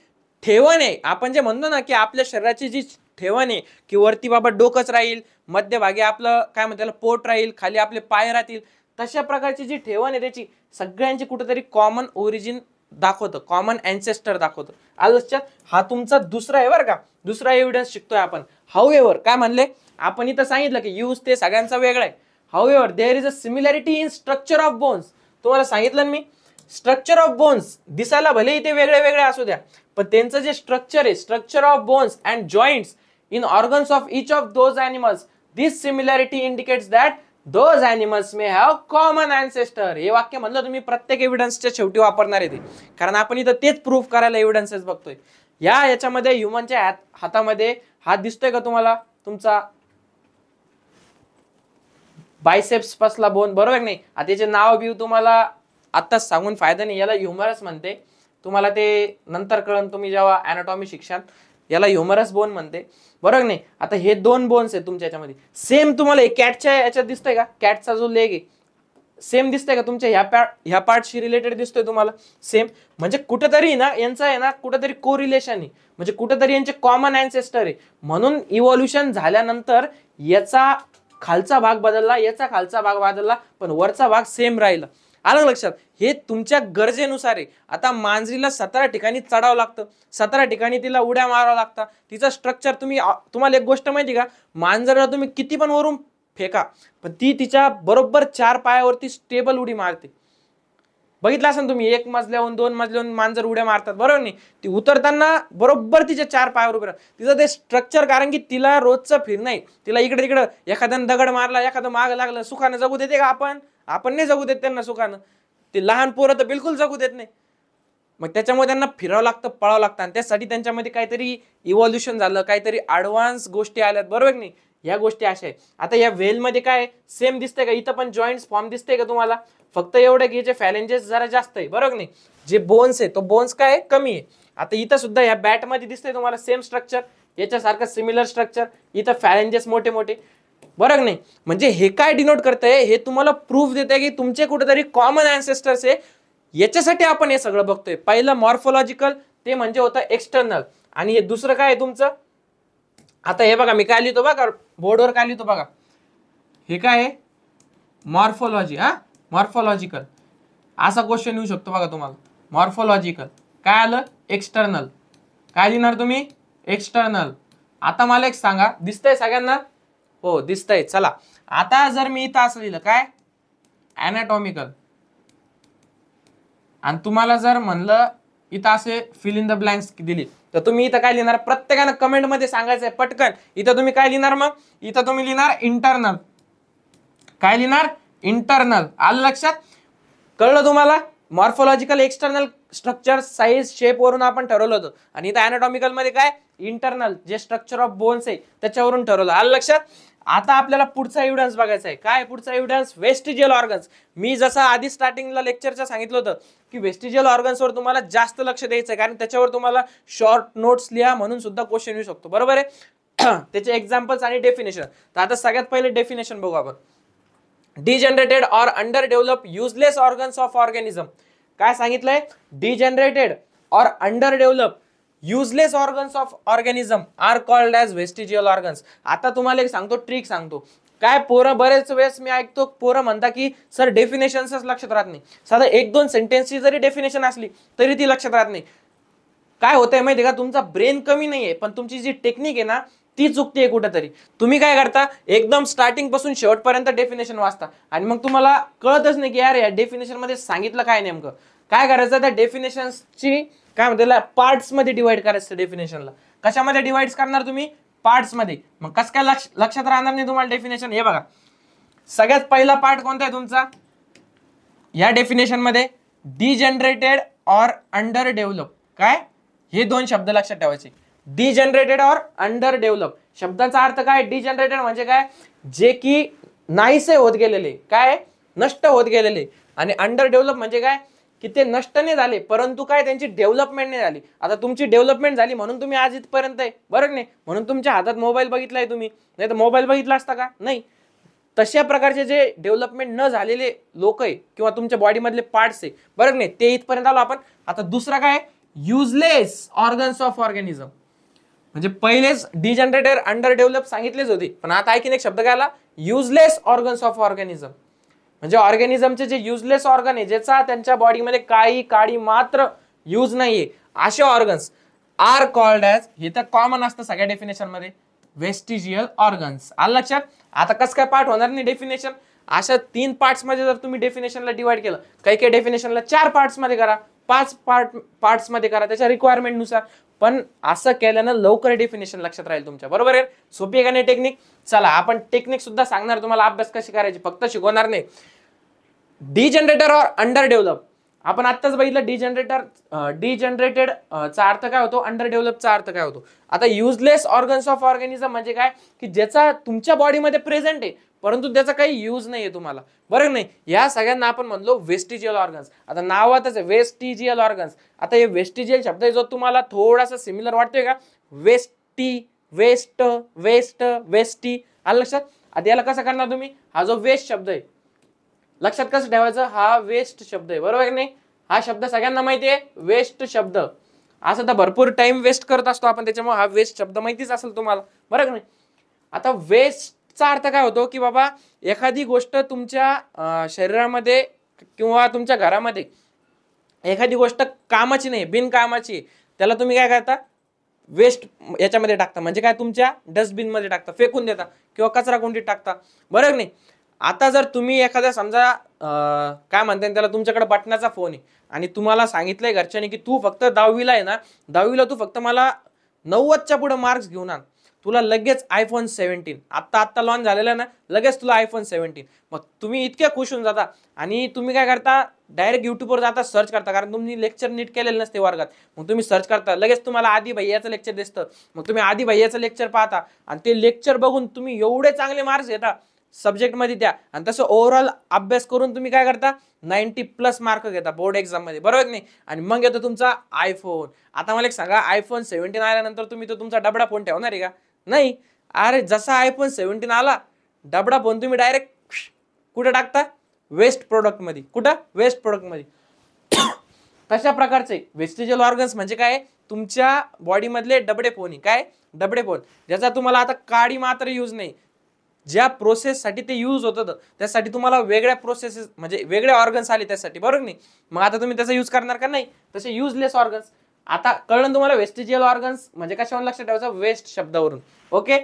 ठेवण आहे, आपण जे म्हणतो ना की आपल्या शरीराची जी ठेवण आहे की वरती बाबा डोकंच राहील, मध्यभागी आपलं काय म्हणतात त्याला पोट राहील, खाली आपले पाय राहतील, तशा प्रकारची जी ठेवण आहे त्याची सगळ्यांची कुठेतरी कॉमन ओरिजिन दाखवतं, कॉमन अँसेस्टर दाखवतं. आज हा तुमचा दुसरा आहे बरं का, दुसरा एव्हिडन्स शिकतोय आपण. हाऊएव्हर काय म्हणले आपण इथं सांगितलं की यूज ते सगळ्यांचा वेगळा आहे. However there is a similarity in structure of bones. तुम्हाला सांगितलं मी, स्ट्रक्चर ऑफ बोन्स दिसायला भले इथे वेगळे वेगळे असू द्या, पण त्यांचं जे स्ट्रक्चर आहे, structure of bones and joints in organs of each of those animals, this similarity indicates that those animals may have common ancestor. हे वाक्य म्हणलं तुम्ही प्रत्येक एव्हिडन्सच्या शेवटी वापरणार आहे ते, कारण आपण इथं तेच प्रूफ करायला एव्हिडन्सेस बघतोय. याच्यामध्ये ह्युमनच्या हातामध्ये हात दिसतोय का तुम्हाला, तुमचा बायसेप्स पासला बोन, बरोबर नाही? आता याचे नाव बिव तुम्हाला आत्ताच सांगून फायदा नाही. याला ह्युमरस म्हणते, तुम्हाला ते नंतर कळन तुम्ही जेव्हा अॅनाटॉमी शिक्षण. याला ह्युमरस बोन म्हणते, बरोबर नाही? आता हे दोन बोन्स आहेत तुमच्या याच्यामध्ये. सेम तुम्हाला कॅटच्या याच्यात दिसतंय का, कॅटचा जो लेग आहे सेम दिसतंय का तुमच्या ह्या पार्टशी रिलेटेड दिसतोय तुम्हाला सेम? म्हणजे कुठेतरी ना यांचा आहे ना कुठेतरी कोरिलेशन आहे, म्हणजे कुठेतरी यांचे कॉमन अँसेस्टर आहे. म्हणून इव्हॉल्युशन झाल्यानंतर याचा खालचा भाग बदलला, याचा खालचा भाग बदलला, पण वरचा भाग सेम राहिला. आलं लक्षात? हे तुमच्या गरजेनुसार आहे. आता मांजरीला 17 ठिकाणी चढावं लागतं, 17 ठिकाणी तिला उड्या मारावं लागतं. तिचं स्ट्रक्चर तुम्हाला एक गोष्ट माहिती का, मांजरला तुम्ही किती पण वरून फेका पण ती तिच्या बरोबर 4 पायावरती स्टेबल उडी मारते. बघितलं असेल तुम्ही, 1 मजल्याहून 2 मजल्याहून मांजर उड्या मारतात, बरोबर नाही? ती उतरताना बरोबर तिच्या 4 पायावर उभं राहतं. तिचं ते स्ट्रक्चर, कारण की तिला रोजचं फिरणं नाही, तिला इकडे तिकडं एखाद्यानं दगड मारला, एखादं माग लागलं, सुखानं जगू देते का आपण नाही जगू देत त्यांना सुखानं. ते लहान पोरं तर बिलकुल जगू देत नाही. मग त्याच्यामुळे त्यांना फिरावं लागतं, पळावं लागतं, आणि त्यासाठी त्यांच्यामध्ये काहीतरी इव्हॉल्युशन झालं, काहीतरी ॲडव्हान्स गोष्टी आल्यात, बरोबर नाही? या गोष्टी अशा आहे. आता या वेलमध्ये काय सेम दिसतंय का, इथं पण जॉईंट्स फॉर्म दिसतंय का तुम्हाला? फक्त एवढं की याचे फॅलेंजेस जरा जास्त आहे, बरोबर नाही? जे बोन्स आहे तो बोन्स काय कमी आहे. आता इथं सुद्धा या बॅटमध्ये दिसतंय तुम्हाला सेम स्ट्रक्चर, याच्यासारखं सिमिलर स्ट्रक्चर, इथं फॅलेंजेस मोठे मोठे, बरोबर नाही? म्हणजे हे काय डिनोट करतंय, हे तुम्हाला प्रूफ देते की तुमचे कुठेतरी कॉमन अँसेस्टर्स आहे. याच्यासाठी आपण हे सगळं बघतोय. पहिलं मॉर्फोलॉजिकल, ते म्हणजे होतं एक्सटर्नल, आणि हे दुसरं काय आहे तुमचं. आता हे बघा मी काय लिहितो बघा बोर्डवर, काय लिहितो बघा, हे काय आहे मॉर्फोलॉजी. मॉर्फोलॉजिकल असा क्वेश्चन येऊ शकतो बघा तुम्हाला. मॉर्फोलॉजिकल काय आलं, एक्सटर्नल. काय लिहिणार तुम्ही, एक्सटर्नल. आता मला एक सांगा, दिसतंय सगळ्यांना? हो दिसतंय. चला आता जर मी इथं असं लिहिलं काय अॅनाटॉमिकल, आणि तुम्हाला जर म्हणलं इथं असे फिल इन द ब्लँक्स दिली, तर तुम्ही इथं काय लिहिणार? प्रत्येकानं कमेंट मध्ये सांगायचंय पटकन. इथं तुम्ही काय लिहिणार? मग इथं तुम्ही लिहिणार इंटरनल. काय लिहिणार? इंटरनल. आलं लक्षात? कळलं तुम्हाला? Morphological external structure size shape वरून आपण ठरवलं होतं, आणि इथं अॅनाटॉमिकल मध्ये काय इंटरनल जे स्ट्रक्चर ऑफ बोन्स आहे त्याच्यावरून ठरवलं. आलं लक्षात. आता आपल्याला पुढचा एव्हिडन्स बघायचा आहे. काय पुढचा एव्हिडन्स? Vestigial organs. मी जसं आधी स्टार्टिंगला लेक्चरच्या सांगितलं होतं की वेस्टिजियल ऑर्गन्सवर तुम्हाला जास्त लक्ष द्यायचं आहे, कारण त्याच्यावर तुम्हाला शॉर्ट नोट्स लिहा म्हणून सुद्धा क्वेश्चन येऊ शकतो. बरोबर आहे. त्याचे एक्झाम्पल्स आणि डेफिनेशन. तर आता सगळ्यात पहिले डेफिनेशन बघू आपण. डिजनरेटेड और under develop useless organs of organism. काय सांगितलंय? डिजनरेटेड और under develop useless organs of organism are called as vestigial organs. आता तुम्हाला एक सांगतो, ट्रिक सांगतो. काय पोरं बरेच वेळेस मी ऐकतो पोरं म्हणता की सर डेफिनेशन्सच लक्षात राहत नाही. साधा एक दोन सेंटेन्सची जरी डेफिनेशन असली तरी ती लक्षात राहत नाही. काय होतंय माहिती का? तुमचा ब्रेन कमी नाहीये, पण तुमची जी टेक्निक आहे ना ती चुकते कुठेतरी. तुम्ही काय करता, एकदम स्टार्टिंग पासून शेवटपर्यंत डेफिनेशन वाचता आणि मग तुम्हाला कळतच नाही की यार या डेफिनेशन मध्ये सांगितलं काय नेमकं. काय करायचं, त्या डेफिनेशनची काय म्हणते पार्ट्स मध्ये डिवाइड करायचं. डेफिनेशनला कशामध्ये डिवाइड करणार तुम्ही? पार्ट्स मध्ये. मग कसं काय लक्षात राहणार नाही तुम्हाला डेफिनेशन? हे बघा, सगळ्यात पहिला पार्ट कोणता आहे तुमचा या डेफिनेशन मध्ये? डिजनरेटेड और अंडर डेव्हलप. काय हे दोन शब्द लक्षात ठेवायचे. डिजनरेटेड और अंडर डेव्हलप शब्दाचा अर्थ काय? डिजनरेटेड म्हणजे काय? जे की नाहीसे होत गेलेले, काय नष्ट होत गेलेले. आणि अंडर डेव्हलप म्हणजे काय? की ते नष्ट नाही झाले परंतु काय त्यांची डेव्हलपमेंट नाही झाली. आता तुमची डेव्हलपमेंट झाली म्हणून तुम्ही आज इथपर्यंत आहे, बरोबर नाही? म्हणून तुमच्या हातात मोबाईल बघितलाय तुम्ही, नाही तर मोबाईल बघितला असता का? नाही. तशा प्रकारचे जे डेव्हलपमेंट न झालेले लोक आहे किंवा तुमच्या बॉडी मधले पार्ट्स आहे, बरोबर नाही, ते इथपर्यंत आलो आपण. आता दुसरा काय? Useless organs of organism. म्हणजे पहिलेच डिजनरेटेड अंडर डेव्हलप सांगितलेच होते, पण आता ऐकीन एक शब्द काय आला? Useless organs of organism. म्हणजे ऑर्गॅनिझमचे जे युजलेस ऑर्गन आहे, ज्याचा त्यांच्या बॉडीमध्ये काही काडी मात्र यूज नाहीये, असे ऑर्गन्स आर कॉल्ड ॲज, हे तर कॉमन असतं सगळ्या डेफिनेशन मध्ये, वेस्टिजियल ऑर्गन्स. आलं लक्षात. आता कसं काय पार्ट होणार नाही डेफिनेशन? अशा 3 पार्ट्स मध्ये जर तुम्ही डेफिनेशनला डिवाइड केलं, काही काही डेफिनेशनला 4 पार्ट्स मध्ये करा, 5 पार्ट्स मध्ये करा, त्याच्या रिक्वायरमेंट नुसार. पण असं केल्यानं लवकर डेफिनेशन लक्षात राहील तुमच्या. बरोबर आहे? सोपी आहे का नाही टेक्निक? चला आपण टेक्निक सुद्धा सांगणार तुम्हाला, अभ्यास कशी करायची फक्त शिकवणार नाही. डिजनरेटर और अंडर डेव्हलप आपण आत्ताच बघितलं. डिजनरेटेड चा अर्थ काय होतो, अंडर डेव्हलपचा अर्थ काय होतो. आता युजलेस ऑर्गन्स ऑफ ऑर्गॅनिझम म्हणजे काय? की ज्याचा तुमच्या बॉडीमध्ये प्रेझेंट आहे परंतु त्याचा काही यूज नाहीये तुम्हाला, बरोबर नाही? या सगळ्यांना आपण म्हणलो वेस्टिजियल ऑर्गन्स. आता नावातच आहे वेस्टिजियल ऑर्गन्स. आता हे वेस्टिजियल शब्द जो तुम्हाला थोडासा सिमिलर वाटतोय का? वेस्टी, वेस्ट, वेस्ट, वेस्टी. आलं लक्षात. आता याला कसं करणार तुम्ही? हा जो वेस्ट शब्द आहे लक्षात कसं ठेवायचं? हा वेस्ट शब्द आहे, बरोबर नाही? हा शब्द सगळ्यांना माहिती आहे, वेस्ट शब्द. असं तर भरपूर टाइम वेस्ट करत असतो आपण, त्याच्यामुळे हा वेस्ट शब्द माहितीच असेल तुम्हाला, बरोबर नाही? आता वेस्टचा अर्थ काय होतो? की बाबा एखादी गोष्ट तुमच्या शरीरामध्ये किंवा तुमच्या घरामध्ये एखादी गोष्ट कामाची नाही, बिनकामाची, त्याला तुम्ही काय करता? वेस्ट याच्यामध्ये टाकता. म्हणजे काय? तुमच्या डस्टबिन मध्ये टाकता, फेकून देता किंवा कचरा कुंडीत टाकता, बरोबर नाही? आता जर तुम्ही एखाद्या समजा काय म्हणतात त्याला, तुमच्याकडे बटनाचा फोन आहे आणि तुम्हाला सांगितलंय घरच्यांनी की तू फक्त 10वीला आहे ना, 10वीला तू फक्त मला 90च्या पुढे मार्क्स घेऊन आण, तुला लगेच iPhone 17 आत्ता लॉन्च झालेला ना, लगेच तुला iPhone 17. मग तुम्ही इतके खुश होऊन जाता आणि तुम्ही काय करता? डायरेक्ट युट्यूबवर जाता, सर्च करता, कारण तुम्ही लेक्चर नीट केलेलं नसते वर्गात. मग तुम्ही सर्च करता, लगेच तुम्हाला आदी भैयाचं लेक्चर दिसतं. मग तुम्ही आदी भैयाचं लेक्चर पाहता आणि ते लेक्चर बघून तुम्ही एवढे चांगले मार्क्स घेता सब्जेक्ट मध्ये त्या, आणि तसं ओव्हरऑल अभ्यास करून तुम्ही काय करता? 90+ मार्क घेता बोर्ड एक्झाम मध्ये, बरोबर नाही? आणि मग येतो तुमचा आयफोन. आता मला एक सांगा, iPhone 17 आल्यानंतर तुम्ही तो तुमचा डबडा फोन ठेवणार आहे का? नाही. अरे जसा iPhone 17 आला, डबडा फोन तुम्ही डायरेक्ट कुठे टाकता? वेस्ट प्रोडक्ट मध्ये. कुठं? वेस्ट प्रोडक्ट मध्ये. तशा प्रकारचे वेस्टिजियल ऑर्गन्स म्हणजे काय? तुमच्या बॉडी मधले डबडे फोन. काय? डबडे फोन, ज्याचा तुम्हाला आता काडी मात्र यूज नाही. ज्या प्रोसेससाठी ते यूज होतं त्यासाठी तुम्हाला वेगळ्या प्रोसेसेस म्हणजे वेगळे ऑर्गन्स आले त्यासाठी, बरोबर नाही? मग आता तुम्ही त्याचा यूज करणार का? नाही. तसे युजलेस ऑर्गन्स. आता कळलं तुम्हाला वेस्टिजियल ऑर्गन्स म्हणजे कशावर लक्षात ठेवायचं? वेस्ट शब्दावरून. ओके.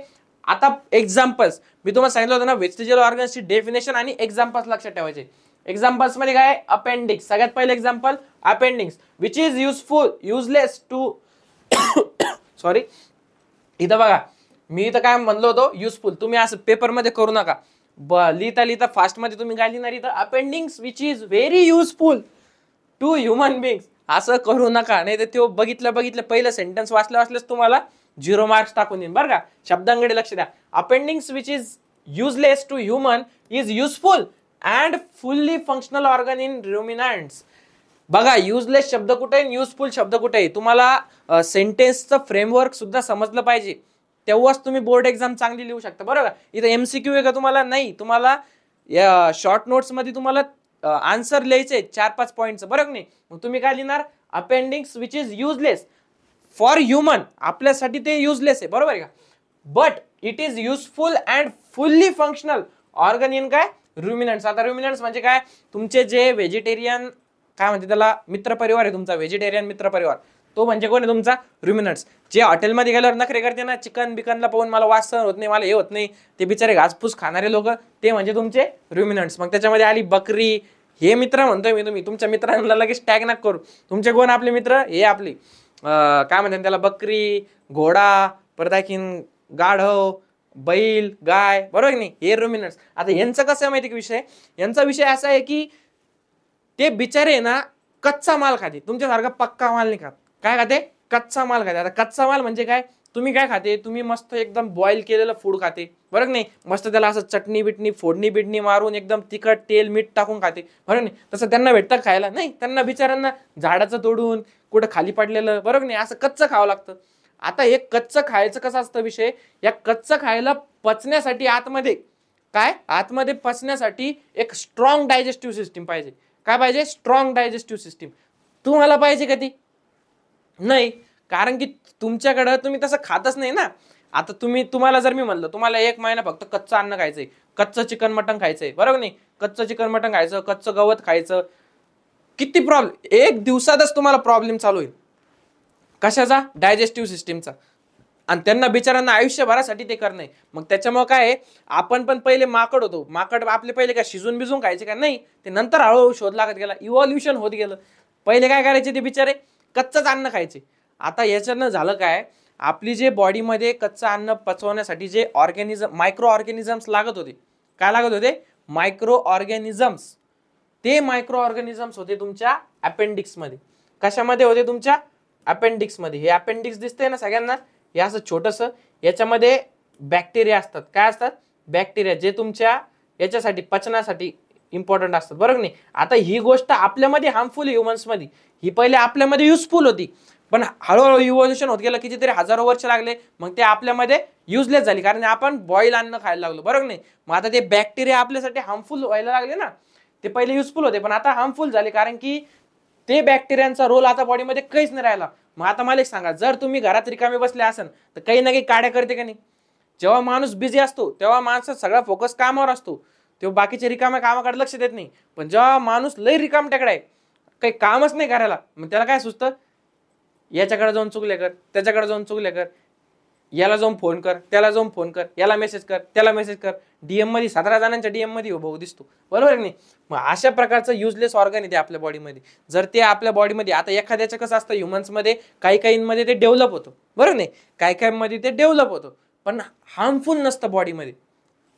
आता एक्झाम्पल्स मी तुम्हाला सांगितलं होतं ना, वेस्टिजियल ऑर्गन्सची डेफिनेशन आणि एक्झाम्पल्स लक्षात ठेवायचे. एक्झाम्पल्स मध्ये काय? अपेंडिक्स. सगळ्यात पहिले example appendix, which is useless to sorry, इथं बघा मी इथं काय म्हणलो होतो? युजफुल. तुम्ही असं पेपरमध्ये करू नका, लिहिता लिहिता फास्ट मध्ये तुम्ही काय लिहिणार? इथं appendix which is very useful. To human beings. असं करू नका, नाही तर तो बघितलं पहिलं सेंटेन्स वाचल्याच तुम्हाला 0 मार्क्स टाकून देईन बरं का. शब्दांकडे लक्ष द्या. Appendix which is useless to human is useful and fully functional organ in ruminants. बघा, युजलेस शब्द कुठे आहे, युजफुल शब्द कुठे आहे, तुम्हाला सेंटेन्सचं फ्रेमवर्क सुद्धा समजलं पाहिजे, तेव्हाच तुम्ही बोर्ड एक्झाम चांगली लिहू शकता बरोबर. इथं MCQ आहे का तुम्हाला, नाही, तुम्हाला शॉर्ट नोट्स मध्ये तुम्हाला आन्सर लिहायचे 4-5 पॉईंटचं बरोबर नाही. मग तुम्ही काय लिहिणार, appendix which is useless for human, आपल्यासाठी ते युजलेस आहे बरोबर आहे का, but it is useful and fully functional organ in काय, रुमिनंट्स. आता रुमिनंट्स म्हणजे काय, तुमचे जे व्हेजिटेरियन काय म्हणते त्याला, मित्रपरिवार आहे तुमचा, व्हेजिटेरियन मित्रपरिवार, तो म्हणजे कोण आहे तुमचा, रुमिनंट्स. जे हॉटेलमध्ये गेल्यावर नखरे करते ना, चिकन बिकनला पाहून मला वास सहन होत नाही, मला हे होत नाही, ते बिचारे घासपूस खाणारे लोक, ते म्हणजे तुमचे रुमिनंट्स. मग त्याच्यामध्ये आली बकरी, हे मित्र म्हणतोय मी, तुम्ही तुमच्या मित्रांना लगेच टॅग नका करू. तुमचे कोण आपले मित्र, हे आपली काय म्हणतात त्याला, बकरी, घोडा, परत आणखीन गाढव, बैल, गाय बरोबर की नाही, हे रुमिनंट्स. आता यांचं कसं आहे माहिती का विषय, यांचा विषय असा आहे की ते बिचारे ना कच्चा माल खाते, तुमच्यासारखा पक्का माल नाही खात. काय खाते, कच्चा माल खाते. आता कच्चा माल म्हणजे काय, तुम्ही काय खाते, तुम्ही मस्त एकदम बॉईल केलेलं फूड खाते बरोबर नाही, मस्त त्याला असं चटणी बिटणी फोडणी बिडणी मारून एकदम तिखट तेल मीठ टाकून खाते बरोबर नाही. तसं त्यांना भेटतं खायला, नाही, त्यांना बिचाऱ्यांना झाडाचं तोडून कुठं खाली पडलेलं बरोबर नाही, असं कच्चं खावं लागतं. आता हे कच्चं खायचं कसं असतं विषय, या कच्चं खायला पचण्यासाठी आतमध्ये काय, आतमध्ये पचण्यासाठी एक स्ट्रॉंग डायजेस्टिव्ह सिस्टीम पाहिजे. काय पाहिजे, स्ट्रॉंग डायजेस्टिव्ह सिस्टीम. तुम्हाला पाहिजे का ती, नाही, कारण की तुमच्याकडं तुम्ही तसं खातच नाही ना. आता तुम्हाला जर मी म्हणलं तुम्हाला 1 महिना फक्त कच्चं अन्न खायचंय, कच्चं चिकन मटन खायचंय बरोबर नाही, कच्चं चिकन मटन खायचं, कच्चं गवत खायचं, किती प्रॉब्लेम, 1 दिवसातच तुम्हाला प्रॉब्लेम चालू होईल. कशाचा, डायजेस्टिव्ह सिस्टीमचा. आणि त्यांना बिचारांना आयुष्यभरासाठी ते करणं आहे. मग त्याच्यामुळे काय आहे, आपण पण पहिले माकड होतो, माकड आपले पहिले काय शिजून बिजून खायचे का, नाही, ते नंतर हळूहळू शोध लागत गेला, इव्हॉल्युशन होत गेलं. पहिले काय करायचे ते बिचारे, कच्चंच अन्न खायचे. आता याच्यानं झालं काय, आपली जे बॉडीमध्ये कच्चं अन्न पचवण्यासाठी जे ऑर्गॅनिझम, मायक्रो ऑर्गॅनिझम्स लागत होते, काय लागत होते, मायक्रो ऑर्गॅनिझम्स. ते मायक्रो ऑर्गॅनिझम्स होते तुमच्या अपेंडिक्समध्ये. कशामध्ये होते, तुमच्या अपेंडिक्समध्ये. हे अपेंडिक्स दिसतंय ना सगळ्यांना, हे असं छोटंसं, याच्यामध्ये बॅक्टेरिया असतात. काय असतात, बॅक्टेरिया, जे तुमच्या याच्यासाठी पचनासाठी इम्पॉर्टंट असतात बरोबर नाही. आता ही गोष्ट आपल्यामध्ये हार्मफुल, ह्युमन्समध्ये ही पहिले आपल्यामध्ये युजफुल होती, पण हळूहळू इव्होल्युशन होत गेलं, कितीतरी हजारो वर्ष लागले, मग ते आपल्यामध्ये युजलेस झाली, कारण आपण बॉईल अन्न खायला लागलो बरोबर नाही. मग आता ते बॅक्टेरिया आपल्यासाठी हार्मफुल व्हायला लागले ना, ते पहिले युजफुल होते पण आता हार्मफुल झाले, कारण की ते बॅक्टेरियांचा रोल आता बॉडीमध्ये काहीच नाही राहिला. मग आता मला एक सांगा, जर तुम्ही घरात रिकामे बसले असाल तर काही ना काही काड्या करते का नाही. जेव्हा माणूस बिझी असतो तेव्हा माणसाचा सगळा फोकस कामावर असतो, तेव्हा बाकीच्या रिकाम्या कामाकडे लक्ष देत नाही. पण जेव्हा माणूस लय रिकामटेकडा आहे, काही कामच नाही करायला, मग त्याला काय सुचतं, याच्याकडे जाऊन चुगले कर, त्याच्याकडे जाऊन चुगले कर, याला जाऊन फोन कर, त्याला जाऊन फोन कर, याला मेसेज कर, त्याला मेसेज कर, DM मध्ये 17 जणांच्या DM मध्ये भाऊ दिसतो बरोबर नाही. मग अशा प्रकारचं युजलेस ऑर्गन आहे ते आपल्या बॉडीमध्ये. जर ते आपल्या बॉडीमध्ये, आता एखाद्याचं कसं असतं, ह्युमन्समध्ये काहींमध्ये ते डेव्हलप होतं बरोबर नाही, काहींमध्ये ते डेव्हलप होतं पण हार्मफुल नसतं बॉडीमध्ये.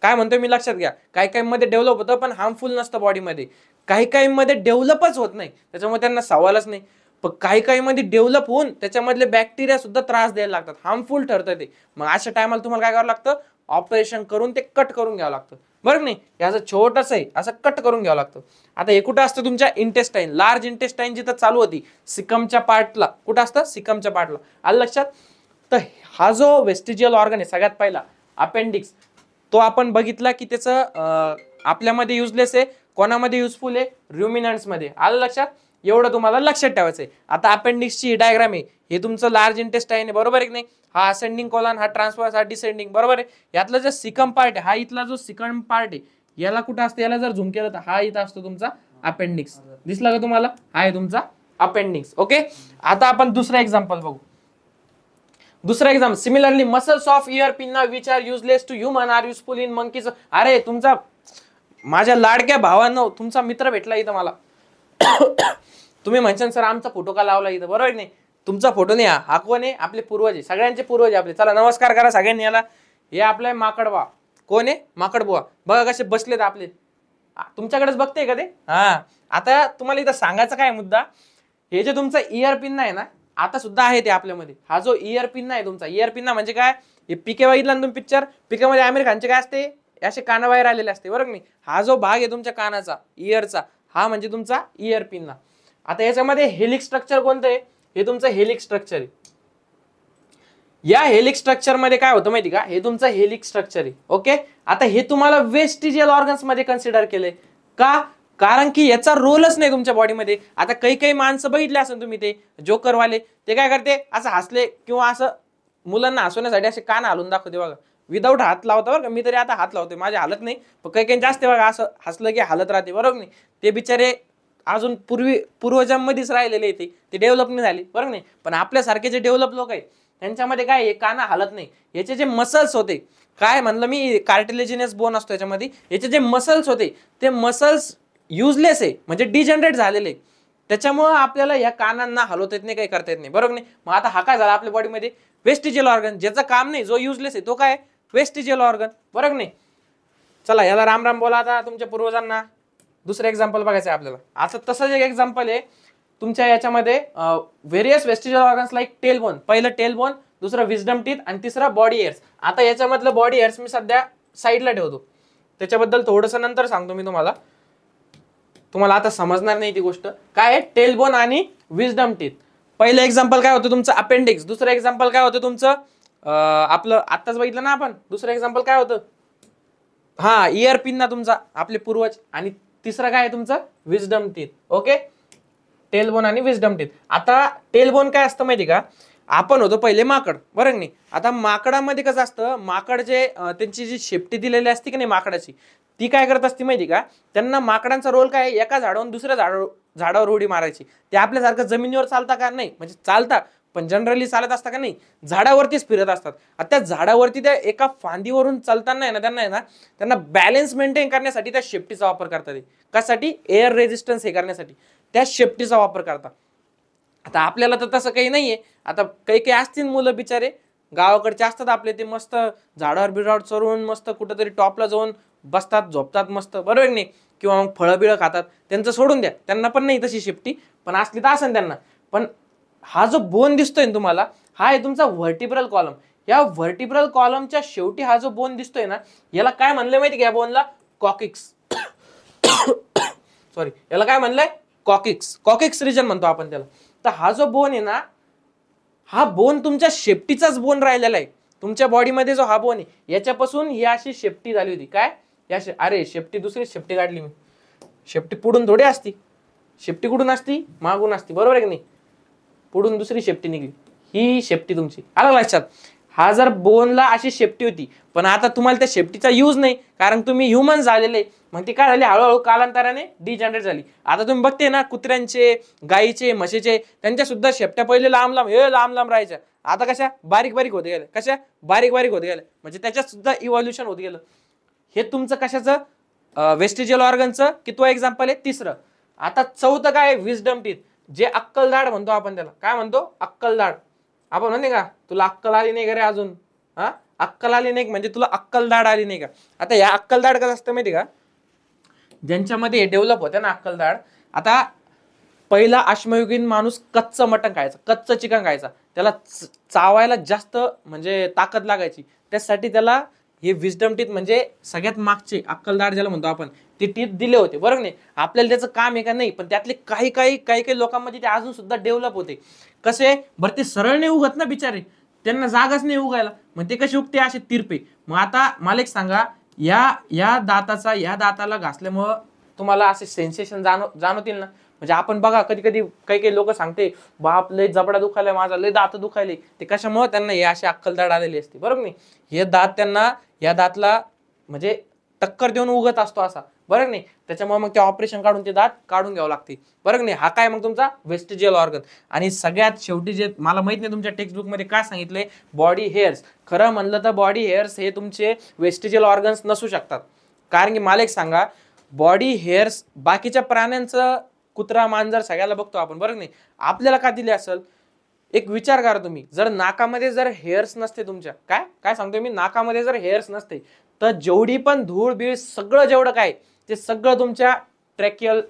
काय म्हणतोय मी, लक्षात घ्या, काहींमध्ये डेव्हलप होतं पण हार्मफुल नसतं बॉडीमध्ये. काहींमध्ये डेव्हलपच होत नाही, त्याच्यामुळे त्यांना सवालच नाही. पण काहींमध्ये डेव्हलप होऊन त्याच्यामधले बॅक्टेरिया सुद्धा त्रास द्यायला लागतात, हार्मफुल ठरतं ते. मग अशा टायमाला तुम्हाला काय करावं लागतं, ऑपरेशन करून ते कट करून घ्यावं लागतं बरोबर नाही. याचं छोटंसं आहे, असं कट करून घ्यावं लागतं. आता हे कुठं असतं, तुमच्या इंटेस्टाईन, लार्ज इंटेस्टाईन जिथं चालू होती, सिकमच्या पार्टला. कुठं असतं, सिकमच्या पार्टला. आलं लक्षात. तर हा जो वेस्टिजियल ऑर्गन आहे सगळ्यात पहिला, अपेंडिक्स, तो आपण बघितला की त्याचं आपल्यामध्ये युजलेस आहे, कोणामध्ये युजफुल आहे, रुमिनंट्समध्ये. आलं लक्षात. एवढं तुम्हाला लक्षात ठेवायचं आहे. आता अपेंडिक्सची डायग्राम आहे, हे तुमचं लार्ज इंटेस्टाईन आहे बरोबर आहे की नाही, हा असेंडिंग कॉलन, हा ट्रान्सफर्स, हा डिसेंडिंग बरोबर आहे. यातला जो सिकम पार्ट आहे, हा इथला जो सिकम पार्ट आहे, याला कुठं असतं, याला जर झूम केलं तर हा इथं असतो तुमचा अपेंडिक्स. दिसला का तुम्हाला, हा आहे तुमचा अपेंडिक्स. ओके. आता आपण दुसरा एक्झाम्पल बघू. दुसरा example, similarly muscles of ear pinna which are useless to human are useful in monkeys. अरे तुमचा, माझ्या लाडक्या भावांनो, तुमचा मित्र भेटला इथं मला. तुम्ही म्हणशाल सर आमचा फोटो का लावला इथं, बरोबर नाही, तुमचा फोटो नाही, हा कोण आहे, आपले पूर्वज आहे, सगळ्यांचे पूर्वज आपले. चला नमस्कार करा सगळ्यांनी याला. हे आपला माकडबा. कोण आहे, माकडबुवा. बघा कसे बसलेत आपले. तुमच्याकडेच बघते का ते? हा, आता तुम्हाला इथं सांगायचा काय मुद्दा, हे जे तुमचं इयर पिन आहे ना, आता सुद्धा आहे ते आपल्यामध्ये. हा जो इयर पिन आहे तुमचा, इयर पिन म्हणजे काय, हे पिके बघितला ना तुम्ही पिक्चर, पिके मध्ये आमिर खानचे काय असते, असे काना बाहेर आलेले असते बरोबर नाही. हा जो भाग आहे तुमच्या कानाचा इयरचा, हा म्हणजे तुमचा इयर पिन. आता याच्यामध्ये हेलिक्स स्ट्रक्चर कोणतं आहे, हे तुमचं हेलिक्स स्ट्रक्चर आहे. या हेलिक्स स्ट्रक्चर मध्ये काय होतं माहिती का, हे तुमचं हेलिक्स स्ट्रक्चर आहे. ओके, आता हे तुम्हाला वेस्टिजियल ऑर्गन्स मध्ये कन्सिडर केले का, कारण की याचा रोलच नाही तुमच्या बॉडीमध्ये. आता काही काही माणसं बघितले असेल तुम्ही, ते जोकरवाले, ते काय करते, असं हसले किंवा असं मुलांना हसवण्यासाठी असे कान हलवून दाखवते बघा, विदाऊट हात लावता बरं का. मी तरी आता हात लावते, माझे हालत नाही, पण काही काही जास्त बघा असं हसलं की हालत राहते बरोबर नाही. ते बिचारे अजून पूर्वजांमध्येच राहिलेले, ते डेव्हलप नाही झाले बरोबर नाही. पण आपल्यासारखे जे डेव्हलप लोक आहेत त्यांच्यामध्ये काय, हे काना हालत नाही. याचे जे मसल्स होते, काय म्हणलं मी, कार्टिलेजिनस बोन असतो याच्यामध्ये, याचे जे मसल्स होते ते मसल्स युजलेस आहे, म्हणजे डिजनरेट झालेले. त्याच्यामुळे आपल्याला या कानांना हलवता येत नाही, काही करता येत नाही बरोबर नाही. मग आता हा काय झाला आपल्या बॉडीमध्ये, वेस्टिजियल ऑर्गन, ज्याचं काम नाही, जो युजलेस आहे तो काय, वेस्टिजियल ऑर्गन बरोबर नाही. चला याला राम राम बोला आता तुमच्या पूर्वजांना. दुसरं एक्झाम्पल बघायचं आहे आपल्याला. आता तसंच एक एक्झाम्पल आहे तुमच्या याच्यामध्ये, various vestigial organs like tail bone, पहिलं टेल बोन, दुसरं विजडम टीथ आणि तिसरं बॉडी हेअर्स. आता याच्यामधलं बॉडी हेअर्स मी सध्या साईडला ठेवतो, त्याच्याबद्दल थोडंसं नंतर सांगतो मी तुम्हाला. तुम्हाला आता समजणार नाही ती गोष्ट काय आहे, टेल बोन आणि विजडम टीथ. पहिलं एक्झाम्पल काय होतं तुमचं, अपेंडिक्स. दुसरं एक्झाम्पल काय होतं तुमचं, आपलं आत्ताच बघितलं ना आपण, दुसरं एक्झाम्पल काय होतं, हा इयर पिन ना तुमचा, आपले पूर्वज. आणि तिसरं काय आहे तुमचं, विजडम टीथ. ओके, टेलबोन आणि विजडम टीथ. आता टेलबोन काय असतं माहिती का, आपण होतो पहिले माकड बरं नाही. आता माकडामध्ये कसं असतं, माकड जे त्यांची जी शेपटी दिलेली असते की नाही माकडाची, ती काय करत असते माहिती का, त्यांना माकडांचा रोल काय, एका झाडावरून दुसऱ्या झाडावर उडी मारायची. ते आपल्यासारखं जमिनीवर चालता का नाही, म्हणजे चालता पण जनरली चालत असता का नाही, झाडावरतीच फिरत असतात. आता त्या झाडावरती त्या एका फांदीवरून चालताना आहे ना, त्यांना बॅलन्स मेंटेन करण्यासाठी त्या शेपटीचा वापर करतात. कशासाठी, एअर रेजिस्टन्स हे करण्यासाठी त्या शेपटीचा वापर करतात. आता आपल्याला तर तसं काही नाहीये. आता काही काही असतील मुलं बिचारे गावाकडचे असतात आपले, ते मस्त झाडावर बिडावर चढून मस्त कुठेतरी टॉपला जाऊन बसतात, झोपतात मस्त बरोबर नाही, किंवा मग फळं बिळं खातात, त्यांचं सोडून द्या, त्यांना पण नाही तशी शेपटी, पण असली तर असेल त्यांना. पण हा जो बोन दिसतोय ना तुम्हाला, हा आहे तुमचा व्हर्टिब्रल कॉलम. या व्हर्टिब्रल कॉलमच्या शेवटी हा जो बोन दिसतोय ना, याला काय म्हणलंय माहिती का, या बोनला कॉकिक्स सॉरी, याला काय म्हणलंय, कॉकिक्स रिजन म्हणतो आपण त्याला. तर हा जो बोन आहे ना, हा बोन तुमच्या शेपटीचाच बोन राहिलेला आहे. तुमच्या बॉडीमध्ये जो हा बोन आहे, याच्यापासून ही अशी शेपटी झाली होती. काय अरे शेपटी, दुसरी शेपटी काढली मी. शेपटी पुढून थोडी असती, शेपटी कुठून असती, मागून असती बरोबर आहे की नाही. पुढून दुसरी शेपटी निघली, ही शेपटी तुमची. आलं लक्षात. हा जर बोनला अशी शेपटी होती, पण आता तुम्हाला त्या शेपटीचा यूज नाही, कारण तुम्ही ह्युमन झालेले. मग ती काय झाली, हळूहळू कालांतराने डिजनरेट झाली. आता तुम्ही बघते ना, कुत्र्यांचे, गाईचे, म्हशीचे, त्यांच्या सुद्धा शेपट्या पहिले लांब लांब राहायच्या. आता कशा बारीक बारीक होत गेल्या, कशा बारीक बारीक होत गेल्या, म्हणजे त्याच्यात सुद्धा इव्हॉल्युशन होत गेलं. हे तुमचं कशाचं, वेस्टिजियल ऑर्गनचं कितवं एक्झाम्पल आहे, तिसरं. आता चौथं काय, विजडम टीथ, जे अक्कलदाड म्हणतो आपण त्याला. काय म्हणतो, अक्कलदाड. आपण म्हणते का, तुला अक्कल आली नाही का रे अजून, हा अक्कल आली नाही म्हणजे तुला अक्कलदाड आली नाही का. आता या अक्कलदाड कसं असतं माहिती का, ज्यांच्यामध्ये डेव्हलप होते ना अक्कलदाड. आता पहिला अश्मयुगीन माणूस कच्चं मटण खायचा, कच्चं चिकन खायचा, त्याला चावायला जास्त म्हणजे ताकद लागायची. त्यासाठी त्याला हे विजडम टीथ म्हणजे सगळ्यात मागचे अक्कलदाड ज्याला म्हणतो आपण, ते टीथ दिले होते बरोबर नाही. आपल्याला त्याचं काम आहे का नाही, पण त्यातले काही लोकांमध्ये ते अजून सुद्धा डेव्हलप होते. कसे बरं, ते सरळ नाही उगत ना बिचारे, त्यांना जागाच नाही उगायला, मग ते कसे उगते, असे तिरपे. मग आता मला एक सांगा, या दाताला घासल्यामुळं तुम्हाला असे सेन्सेशन जाणवतील ना. म्हणजे आपण बघा, कधी कधी काही लोक सांगते, बाप लय जबडा दुखायला माझा, लय दात दुखायले. ते कशामुळे, त्यांना हे अशी अक्कलदाड आलेली असते बरोबर नाही. हे दात त्यांना या दातला म्हणजे टक्कर देऊन उगत असतो असा बरोबर नाही. त्याच्यामुळे मग ते ऑपरेशन काढून ते दात काढून घ्यावं लागते बरोबर नाही. हा काय मग तुमचा वेस्टिजियल ऑर्गन. आणि सगळ्यात शेवटी जे मला माहित नाही तुमच्या टेक्स्ट बुक मध्ये काय सांगितलंय, बॉडी हेअर्स. खरं म्हणलं तर बॉडी हेअर्स हे तुमचे वेस्टिजियल ऑर्गन्स नसू शकतात. कारण की मला एक सांगा, बॉडी हेअर्स बाकीच्या प्राण्यांचं, कुत्रा मांजर सगळ्याला बघतो आपण बरोबर नाही, आपल्याला का दिले असेल. एक विचार करा तुम्ही, जर नाकामध्ये जर हेअर्स नसते तुमच्या, काय सांगतोय मी, नाकामध्ये जर हेअर्स नसते, तर जेवढी पण धूळ बीळ सगळं जेवढं काय ते सगळं तुमच्या ट्रॅकियल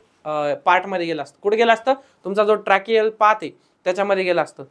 पार्टमध्ये गेलं असतं. कुठे गेलं असतं? तुमचा जो ट्रॅकियल पाथ आहे त्याच्यामध्ये गेलं असतं.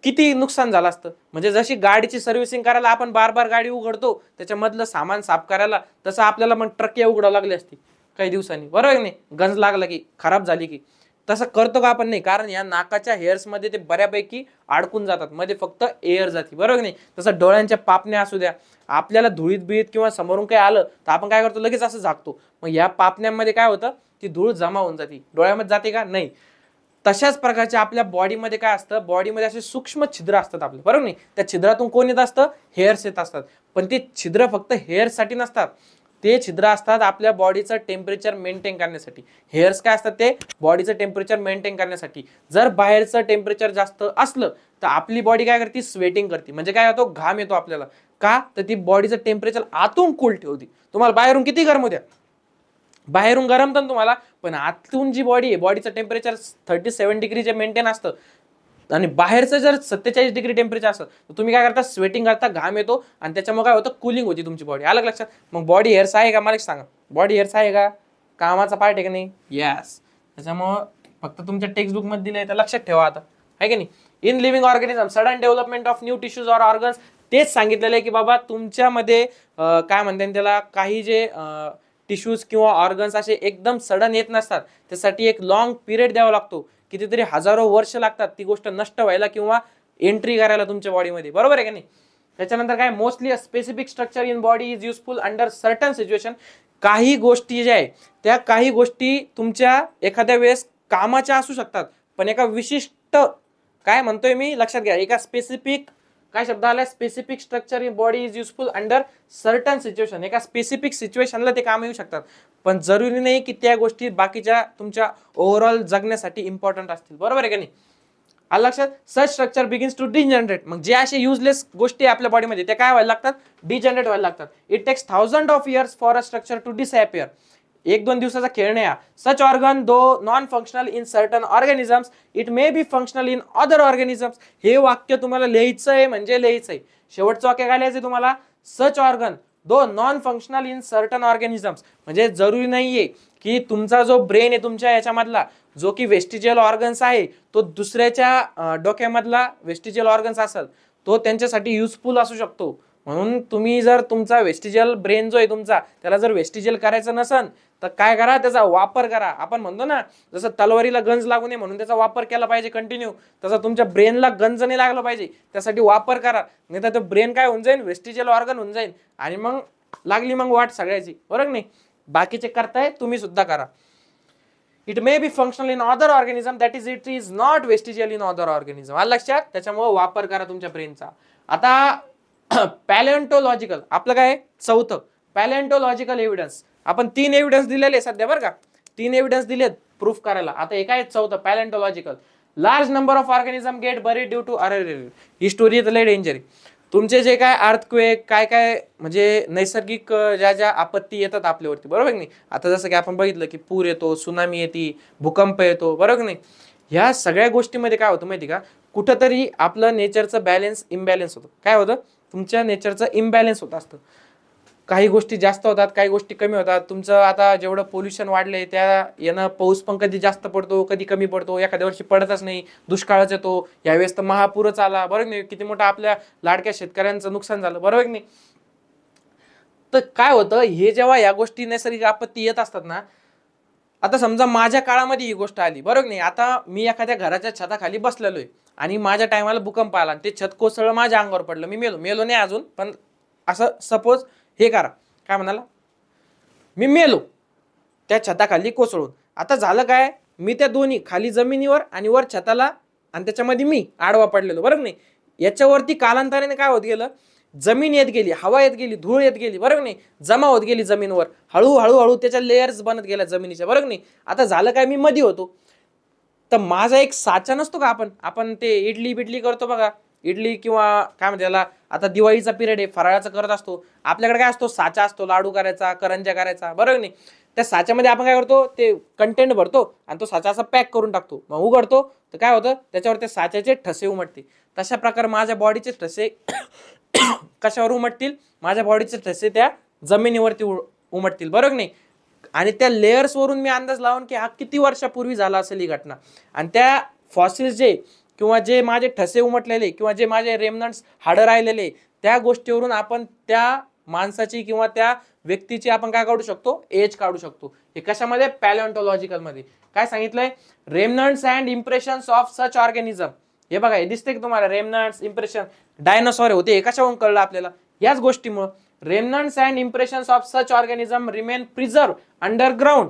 किती नुकसान झालं असतं. म्हणजे जशी गाडीची सर्व्हिसिंग करायला आपण बार बार गाडी उघडतो त्याच्यामधलं सामान साफ करायला, तसं आपल्याला मग ट्रकिया उघडावं लागली असती काही दिवसांनी, बरोबर नाही? गंज लागला की, खराब झाली की. तसं करतो का आपण? नाही, कारण या नाकाच्या हेअर्स मध्ये ते बऱ्यापैकी अडकून जातात, मध्ये फक्त एअर जाते, बरोबर नाही? तसं डोळ्यांच्या पापण्या असू द्या, आपल्याला धुळीत बिळीत किंवा समोरून काही आलं तर आपण काय करतो? लगेच असं झाकतो. मग या पापण्यांमध्ये काय होतं? ती धूळ जमा होऊन जाते. डोळ्यामध्ये जाते का? नाही. तशाच प्रकारच्या आपल्या बॉडीमध्ये काय असतं? बॉडीमध्ये असे सूक्ष्म छिद्र असतात आपले, बरोबर नाही? त्या छिद्रातून कोण येत असतं? हेअर्स येत असतात. पण ते छिद्र फक्त हेअर्ससाठी नसतात, ते छिद्र असतात आपल्या बॉडीचं टेम्परेचर मेंटेन करण्यासाठी. हेअर्स काय असतात? ते बॉडीचं टेम्परेचर मेंटेन करण्यासाठी. जर बाहेरचं टेम्परेचर जास्त असलं तर आपली बॉडी काय करते? स्वेटिंग करते. म्हणजे काय होतो? घाम येतो आपल्याला. का? तर ती बॉडीचं टेम्परेचर आतून कूल ठेवते. तुम्हाला बाहेरून किती गरम होत्या, बाहेरून गरम तर तुम्हाला, पण आतून जी बॉडी आहे, बॉडीचं टेम्परेचर 37 डिग्री जे मेंटेन असतं आणि बाहेरचं जर 47 डिग्री टेम्परेचर असतं तर तुम्ही काय करता? स्वेटिंग करता, घाम येतो आणि त्याच्यामुळे काय होतं? कूलिंग होती तुमची बॉडी. आलं लक्षात? मग बॉडी हेअर्स आहे का? मला सांगा, बॉडी हेअर्स आहे का? कामाचा पार्ट आहे का नाही? यस. त्याच्यामुळं फक्त तुमच्या टेक्स्ट बुक मध्ये दिलंय तर लक्षात ठेवा आता, आहे का नाही? In living organism sudden development of new tissues or organs. तेच सांगितलेलं आहे की बाबा तुमच्यामध्ये काय म्हणतात त्याला, काही जे टिश्यूज किंवा ऑर्गन्स असे एकदम सडन येत नसतात. त्यासाठी एक लॉंग पिरियड द्यावा लागतो, कितीतरी हजारो वर्ष लागतात ती गोष्ट नष्ट व्हायला किंवा एंट्री करायला तुमच्या बॉडीमध्ये, बरोबर आहे का नाही? त्याच्यानंतर काय? Mostly specific structure in body is useful under certain situation. काही गोष्टी ज्या आहे त्या काही गोष्टी तुमच्या एखाद्या वेळेस कामाच्या असू शकतात, पण एका विशिष्ट, काय म्हणतोय मी, लक्षात घ्या, एका स्पेसिफिक, काय शब्द आला? Specific structure in body is useful under certain situation. एका स्पेसिफिक सिच्युएशनला ते काम येऊ शकतात, पण जरुरी नाही की त्या गोष्टी बाकीच्या तुमच्या ओव्हरऑल जगण्यासाठी इम्पॉर्टंट असतील, बरोबर आहे का नाही? आलं लक्षात? सच स्ट्रक्चर बिगिन्स टू डिजनरेट. मग जे असे युजलेस गोष्टी आपल्या बॉडीमध्ये त्या काय व्हायला लागतात? डिजनरेट व्हायला लागतात. It takes thousand of years for a structure to disappear. 1-2 दिवसाचा खेळ नाही. Such organ though non functional in certain organisms it may be functional in other organisms. हे वाक्य तुम्हाला लिहायचं आहे म्हणजे लिहायचं आहे. शेवटचं वाक्य काय लिहायचं तुम्हाला? Such organ though non functional in certain organisms. म्हणजे जरुरी नाहीये की तुमचा जो ब्रेन आहे तुमच्या याच्यामधला, जो की वेस्टिजियल ऑर्गन्स आहे, तो दुसऱ्याच्या डोक्यामधला वेस्टिजियल ऑर्गन्स असेल तो त्यांच्यासाठी युजफुल असू शकतो. म्हणून तुम्ही जर तुमचा वेस्टिजियल ब्रेन जो आहे तुमचा, त्याला जर वेस्टिजियल करायचं नसन तर काय करा? त्याचा वापर करा. आपण म्हणतो ना, जसं तलवारीला गंज लागू नये म्हणून त्याचा वापर केला पाहिजे कंटिन्यू, तसा तुमच्या ब्रेनला गंज नाही लागला पाहिजे त्यासाठी वापर करा. नाही तर तो ब्रेन काय होऊन जाईल? वेस्टिजियल ऑर्गन होऊन जाईल आणि मग लागली मग वाट सगळ्याची, बरोबर नाही? बाकीचे करताय, तुम्ही सुद्धा करा. It may be functional in other organism that is it is not vestigial in other organism. आलं लक्षात? त्याच्यामुळे वापर करा तुमच्या ब्रेनचा. आता पॅलेंटोलॉजिकल आपलं काय? चौथं, पॅलेंटोलॉजिकल एव्हिडन्स. आपण 3 एव्हिडन्स दिलेले सध्या, बरं का? 3 एव्हिडन्स दिलेत प्रूफ करायला. आता हे काय? चौथं, palaeontological. Large number of organism get buried due to, अरे ही स्टोरी लय डेंजर. तुमचे जे काय अर्थक्वेक, काय काय म्हणजे नैसर्गिक ज्या ज्या आपत्ती येतात आपल्यावरती, बरोबर नाही? आता जसं की आपण बघितलं की पूर येतो, सुनामी येते, भूकंप येतो, बरोबर नाही? ह्या सगळ्या गोष्टीमध्ये काय होतं माहिती का? कुठंतरी आपलं नेचरचं बॅलन्स इम्बॅलन्स होतं. काय होतं? तुमच्या नेचरचं इम्बॅलन्स होत असतं. काही गोष्टी जास्त होतात, काही गोष्टी कमी होतात. तुमचं आता जेवढं पोल्युशन वाढलंय त्या यानं पाऊस पण कधी जास्त पडतो, कधी कमी पडतो, एखाद्या वर्षी पडतच नाही, दुष्काळच येतो. यावेळेस तर महापूरच आला, बरोबर नाही? किती मोठं आपल्या लाडक्या शेतकऱ्यांचं नुकसान झालं, बरोबर नाही? तर काय होतं? हे जेव्हा या गोष्टी नैसर्गिक आपत्ती येत असतात ना, आता समजा माझ्या काळामध्ये ही गोष्ट आली, बरोबर नाही? आता मी एखाद्या घराच्या छताखाली बसलेलो आहे आणि माझ्या टायमाला भूकंप आला आणि ते छत कोसळलं, माझ्या अंगावर पडलं, मी मेलो नाही अजून, पण असं सपोज हे करा, काय म्हणाला, मी मेलो त्या छताखाली कोसळून. आता झालं काय? मी त्या दोन्ही, खाली जमिनीवर आणि वर छताला, आणि त्याच्यामध्ये मी आडवा पडलेलो, बरोबर नाही? याच्यावरती कालांतराने काय होत गेलं? जमीन येत गेली, हवा येत गेली, धूळ येत गेली, बरोबर नाही? जमा होत गेली जमीनवर, हळूहळू त्याच्या लेयर्स बनत गेल्या जमिनीच्या, बरोबर नाही? आता झालं काय? मी मध्ये होतो, तर माझा एक साचा नसतो का? आपण ते इडली बिडली करतो बघा, इडली किंवा काय म्हणते त्याला, आता दिवाळीचा पिरियड आहे, फराळाचं करत असतो, आपल्याकडे काय असतो? साचा असतो, लाडू करायचा, करंज्या करायचा, बरोबर नाही? त्या साच्यामध्ये आपण काय करतो? ते कंटेंट भरतो आणि तो साचा असा पॅक करून टाकतो. मग उघडतो तर काय होतं? त्याच्यावर ते साच्याचे ठसे उमटते. तशा प्रकारे माझ्या बॉडीचे ठसे कशावर उमटतील? माझ्या बॉडीचे ठसे त्या जमिनीवरती उमटतील, बरोबर नाही? आणि त्या लेयर्स वरून मी अंदाज लावून की हा किती वर्षापूर्वी झाला असेल ही घटना. आणि त्या फॉसिल्स जे किंवा जे माझे ठसे उमटलेले किंवा जे माझे रेमनंट्स हाडं राहिलेले त्या गोष्टीवरून आपण त्या माणसाची किंवा त्या व्यक्तीची आपण काय काढू शकतो, एज काढू शकतो. हे कशामध्ये, पॅलिओन्टॉलॉजिकल मध्ये. काय सांगितलंय, remnants and impressions of such organism. हे बघा, हे दिसते की तुम्हाला, रेमनंट्स इम्प्रेशन, डायनासॉर होते, हे कशावरून कळलं आपल्याला, याच गोष्टीमुळे. Remnants and impressions of such organism remain preserve underground.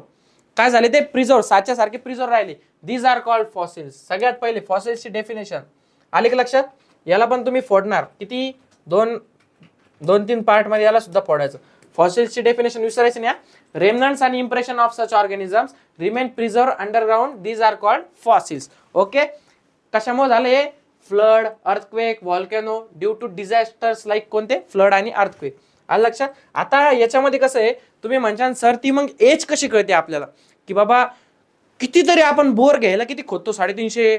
काय झाले ते, प्रिझर्व, साच्यासारखे प्रिझर्व राहिले. These are called fossils. सगळ्यात पहिले फॉसिल्सची डेफिनेशन आली की लक्षात. याला पण तुम्ही फोडणार किती, दोन तीन पार्ट मध्ये याला सुद्धा फोडायचं. फॉसिल्सची डेफिनेशन विसरायची नाही. रेमनंट्स आणि impression of such organisms remain preserve underground, these are called fossils. Okay. कशामुळे झाले, flood, earthquake, volcano, due to disasters like कोणते, फ्लड आणि अर्थक्वेक. आलं लक्षात. आता याच्यामध्ये कसं आहे, तुम्ही म्हणशाल सर ती मग एज कशी कळते आपल्याला, की बाबा कितीतरी आपण बोर घ्यायला किती खोदतो, 350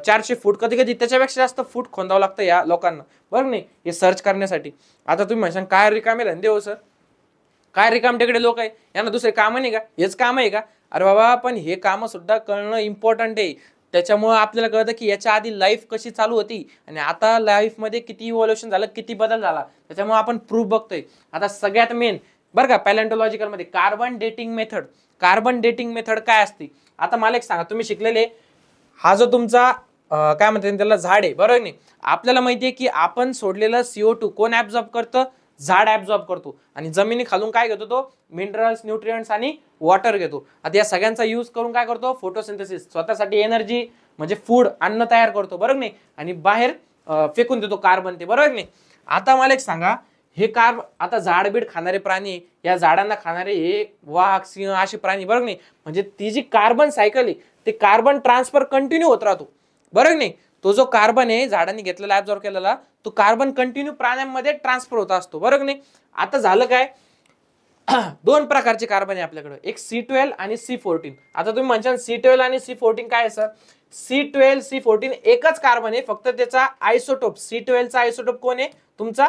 400 फूट, कधी कधी त्याच्यापेक्षा जास्त फूट खोदावं लागतं या लोकांना, बरं नाही, हे सर्च करण्यासाठी. आता तुम्ही म्हणशाल काय रिकामे धंदे हो सर, काय रिकाम तिकडे लोक आहे, यांना दुसरे काम नाही का, हेच काम आहे का. अरे बाबा, पण हे काम सुद्धा कळणं इम्पॉर्टंट आहे. त्याच्यामुळे आपल्याला कळतं की याच्या आधी लाईफ कशी चालू होती आणि आता लाईफ मध्ये किती इव्होल्युशन झालं, किती बदल झाला. त्याच्यामुळे आपण प्रूफ बघतोय. आता सगळ्यात मेन बरं का, पॅलिओन्टॉलॉजिकल मध्ये carbon dating method. Carbon dating method काय असते, आता मला एक सांगा, तुम्ही शिकलेले, हा जो तुमचा काय म्हणतात त्याला झाड आहे, बरोबर नाही, आपल्याला माहितीये की आपण सोडलेलं CO2 कोण ऍब्झॉर्ब करतं, झाड ऍब्झॉर्ब करतो. आणि जमिनी खालून काय घेतो तो, मिनरल्स, न्यूट्रिएंट्स आणि वॉटर घेतो. आता या सगळ्यांचा यूज करून काय करतो, फोटोसिंथेसिस, स्वतःसाठी एनर्जी म्हणजे फूड, अन्न तयार करतो, बरोबर नाही, आणि बाहेर फेकून देतो कार्बन ते, बरोबर नाही. आता मला एक सांगा, हे आता झाडबीड खाणारे प्राणी, या झाडांना खाणारे हे वाघ, सिंह असे प्राणी, बरोबर नाही, म्हणजे ती जी कार्बन सायकल आहे ते कार्बन ट्रान्सफर कंटिन्यू होत राहतो, बरोबर नाही. तो जो कार्बन आहे झाडांनी घेतलेला, ऍब्झॉर्ब केलेला, तो कार्बन कंटिन्यू प्राण्यांमध्ये ट्रान्सफर होत असतो, बरोबर नाही. आता झालं काय, दोन प्रकारचे कार्बन आहे आपल्याकडे, एक C12 आणि C14. आता तुम्ही म्हणशाल C12 आणि C14 काय आहे सर, C12 C14 एकच कार्बन आहे, फक्त त्याचा आयसोटोप, C12 चा आयसोटोप कोण आहे, तुमचा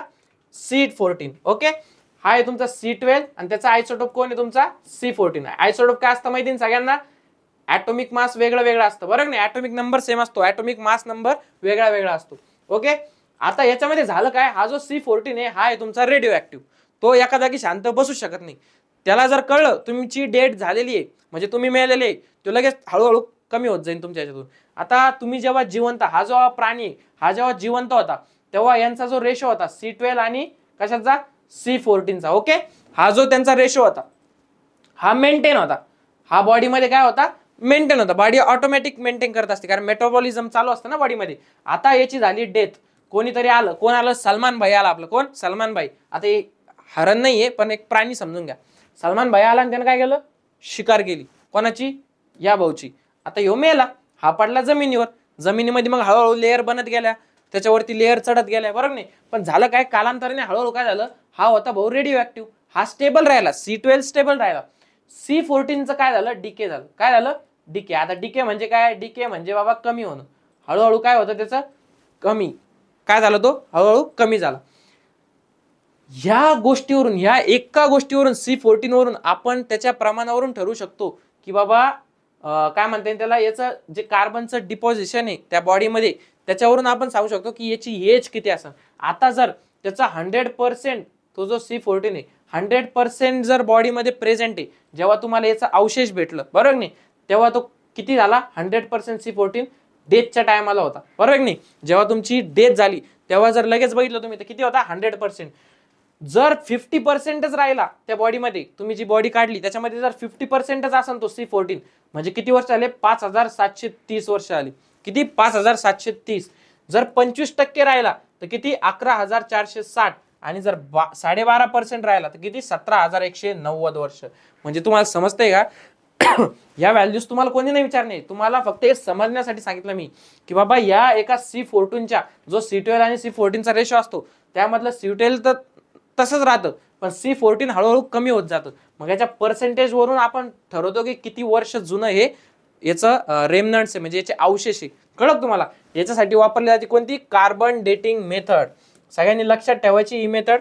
C14. ओके, हा आहे तुमचा C12 आणि त्याचा आयसोटोप कोण आहे, तुमचा C14. आयसोटोप काय असतं माहिती सगळ्यांना, ऍटॉमिक मास वेगळं वेगळं असतं, बरोबर नाही, ऍटॉमिक नंबर सेम असतो, ऍटॉमिक मास नंबर वेगळा वेगळा असतो. ओके. आता याच्यामध्ये झालं काय, हा जो C14 आहे हा आहे तुमचा रेडिओ ऍक्टिव्ह. तो एका जागी शांत बसू शकत नाही. त्याला जर कळलं तुमची डेट झालेली आहे, म्हणजे तुम्ही मेलेले आहे, तो लगेच हळूहळू कमी होत जाईल तुमच्या याच्यातून. आता तुम्ही जेव्हा जिवंत, हा जो प्राणी हा जेव्हा जिवंत होता तेव्हा यांचा जो रेशो होता C12 आणि कशाचा, C14 चा. ओके, हा जो त्यांचा रेशो होता हा मेंटेन होता, हा बॉडीमध्ये काय होता, मेंटेन होता. बॉडी ऑटोमॅटिक मेंटेन करत असते, कारण मेटाबॉलिझम चालू असतं ना बॉडीमध्ये. आता याची झाली डेथ, कोणीतरी आलं, कोण आलं, सलमान भाई आला आपलं, कोण, सलमान भाई. आता हे हरण नाहीये पण एक प्राणी समजून घ्या. सलमान भाई आला आणि त्याने काय केलं, शिकार केली, कोणाची, या भाऊची. आता ह्यो मेला, हा पडला जमिनीवर, जमिनीमध्ये मग हळूहळू लेअर बनत गेल्या, त्याच्यावरती लेअर चढत गेल्या, बरोबर नाही. पण झालं काय, कालांतराने हळूहळू काय झालं, हा होता भाऊ रेडिओ ऍक्टिव्ह, हा स्टेबल राहिला, C12 स्टेबल राहिला. C14 चं काय झालं, डिके झालं. काय झालं, डिके. आता डिके म्हणजे काय, डिके म्हणजे बाबा कमी होणं, हळूहळू काय होतं त्याचं, कमी. काय झालं, तो हळूहळू कमी झाला. ह्या गोष्टीवरून, ह्या एका गोष्टीवरून C14 वरून आपण त्याच्या प्रमाणावरून ठरवू शकतो की बाबा काय म्हणता येईल त्याला, याचं जे कार्बनचं डिपॉझिशन आहे त्या बॉडीमध्ये, त्याच्यावरून आपण सांगू शकतो की याची एज किती असेल. आता जर त्याचा 100% तो जो C14 आहे 100% जर बॉडीमध्ये प्रेझेंट आहे, जेव्हा तुम्हाला याचा अवशेष भेटलं, बरोबर नाही, तेव्हा तो किती झाला, 100% C14 डेथच्या टायमाला होता, बरोबर नाही. जेव्हा तुमची डेथ झाली तेव्हा जर लगेच बघितलं तुम्ही तर किती होता, 100%. जर 50%च राहिला त्या बॉडीमध्ये, तुम्ही जी बॉडी काढली त्याच्यामध्ये जर 50%च असेल तो C14, म्हणजे किती वर्ष आले, 5730 वर्ष आली. किती, 5730. जर 25% राहिला तर किती, 11460. आणि जर 12.5% राहिला तर किती, 17190 वर्ष. म्हणजे तुम्हाला समजतंय का, या व्हॅल्यूज तुम्हाला कोणी नाही विचारणे, तुम्हाला फक्त हे समजण्यासाठी सांगितलं मी की बाबा या एका C14च्या जो C12 आणि C14 चा रेशो असतो त्यामधलं C12 तर तसंच राहतं, पण C14 हळूहळू कमी होत जातं. मग याच्या पर्सेंटेज वरून आपण ठरवतो की किती वर्ष जुनं हे याचं रेमनंट्स आहे, म्हणजे याचे अवशेष आहे. कळलं तुम्हाला. याच्यासाठी वापरली जाते कोणती, कार्बन डेटिंग मेथड. सगळ्यांनी लक्षात ठेवायची ही मेथड.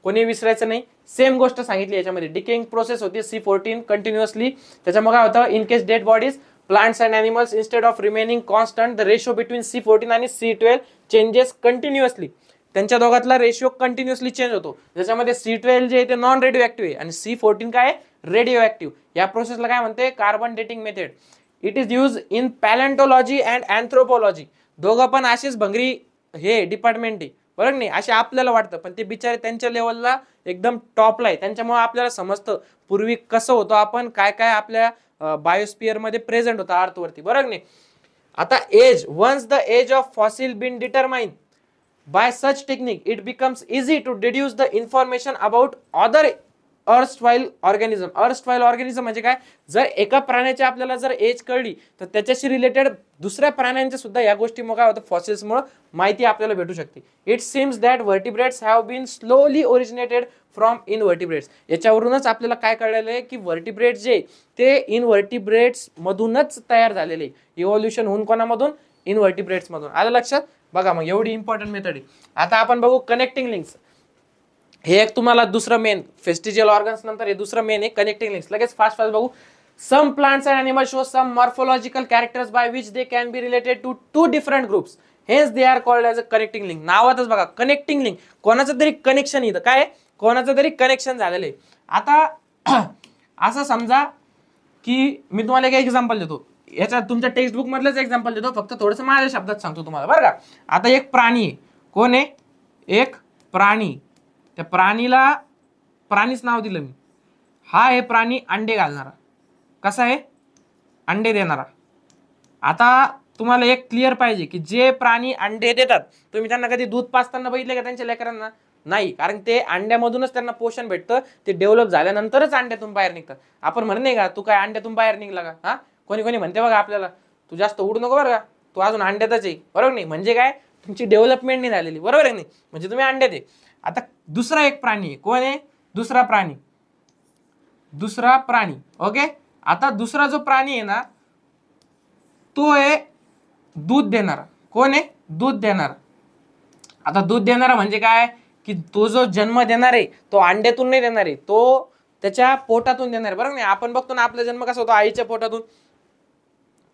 कोणी विसरायचं नाही. सेम गोष्ट सांगितली याच्यामध्ये. डिकेइंग प्रोसेस होती C14 कंटिन्युअसली. त्याच्यामुळे काय होतं, in case dead bodies plants and animals instead of remaining constant the ratio between C14 आणि C12 चेंजेस कंटिन्युअसली. त्यांच्या दोघातला रेशिओ कंटिन्युअसली चेंज होतो. ज्याच्यामध्ये C12 जे आहे ते नॉन रेडिओ ऍक्टिव्ह आहे आणि C14 काय आहे, रेडिओ ऍक्टिव्ह. या प्रोसेसला काय म्हणते, carbon dating method. It is use in palaeontology and anthropology. दोघं पण अशीच भंगरी हे डिपार्टमेंट आहे, बरोबर नाही, असे आपल्याला वाटतं, पण ते बिचारे त्यांच्या लेवलला एकदम टॉपला आहे. त्यांच्यामुळे आपल्याला समजतं पूर्वी कसं होतं आपण, काय काय आपल्या बायोस्फिअर मध्ये प्रेझेंट होता अर्थवरती, बरोबर नाही. आता age, once the age of fossil been determine by such technique it becomes easy to deduce the information about other erstwhile organism. Erstwhile organism म्हणजे काय, जर एका प्राण्याची आपल्याला जर एज कळली तर त्याच्याशी रिलेटेड दुसऱ्या प्राण्यांच्या सुद्धा या गोष्टीमुळे काय होतं, फॉसिल्समुळे माहिती आपल्याला भेटू शकते. It seems that vertebrates have been slowly originated from invertebrates. याच्यावरूनच आपल्याला काय कळलेलं आहे की व्हर्टिब्रेट्स जे ते इनव्हर्टिब्रेट्स मधूनच तयार झालेले. इव्होल्युशन होऊन कोणामधून, इनव्हर्टिब्रेट्स मधून. आलं लक्षात, बघा मग एवढी इम्पॉर्टंट मेथड आहे. आता आपण बघू कनेक्टिंग लिंक्स. हे एक तुम्हाला दुसरं मेन, फेस्टिजियल ऑर्गन्स नंतर हे दुसरं मेन आहे कनेक्टिंग लिंक्स. लगेच फास्ट बघू. Some plants and animals show some morphological characters by which they can be related to two different groups, hence they are called as a connecting link. नावातच बघा connecting link, कोणाचं तरी connection इथं काय, कोणाचं तरी कनेक्शन झालेलं आहे. आता असं समजा की मी तुम्हाला एक एक्झाम्पल देतो, याच्या तुमच्या टेक्स्ट बुक मधलंच एक्झाम्पल देतो, फक्त थोडंसं माझ्या शब्दात सांगतो तुम्हाला, बरं का. आता एक प्राणी आहे, कोण आहे, एक प्राणी. त्या प्राणीला प्राणीच नाव दिलं मी. हा आहे प्राणी अंडे घालणारा. कसा आहे, अंडे देणारा. आता तुम्हाला एक क्लिअर पाहिजे की जे प्राणी अंडे देतात, तुम्ही त्यांना कधी दूध पाजताना बघितले का त्यांच्या लेकरांना? नाही, कारण ते अंड्यामधूनच त्यांना पोषण भेटतं. ते डेव्हलप झाल्यानंतरच अंड्यातून बाहेर निघतात. आपण म्हण नाही का, तू काय अंड्यातून बाहेर निघला का? हा, कोणी कोणी म्हणते बघा आपल्याला, तू जास्त उडू नको बरं का, तू अजून अंड्यातच आहे, बरोबर नाही. म्हणजे काय, तुमची डेव्हलपमेंट नाही झालेली, बरोबर आहे नाही, म्हणजे तुम्ही अंड्यात आहे. आता दुसरा एक प्राणी आहे, कोण आहे, दुसरा प्राणी. दुसरा प्राणी, ओके. आता दुसरा जो प्राणी आहे ना, तो आहे दूध देणारा. कोण आहे, दूध देणारा. आता दूध देणारा म्हणजे काय, की तो जो जन्म देणार आहे तो अंड्यातून नाही देणार आहे, तो त्याच्या पोटातून देणार आहे, बरोबर नाही. आपण बघतो ना आपला जन्म कसा होतो, आईच्या पोटातून.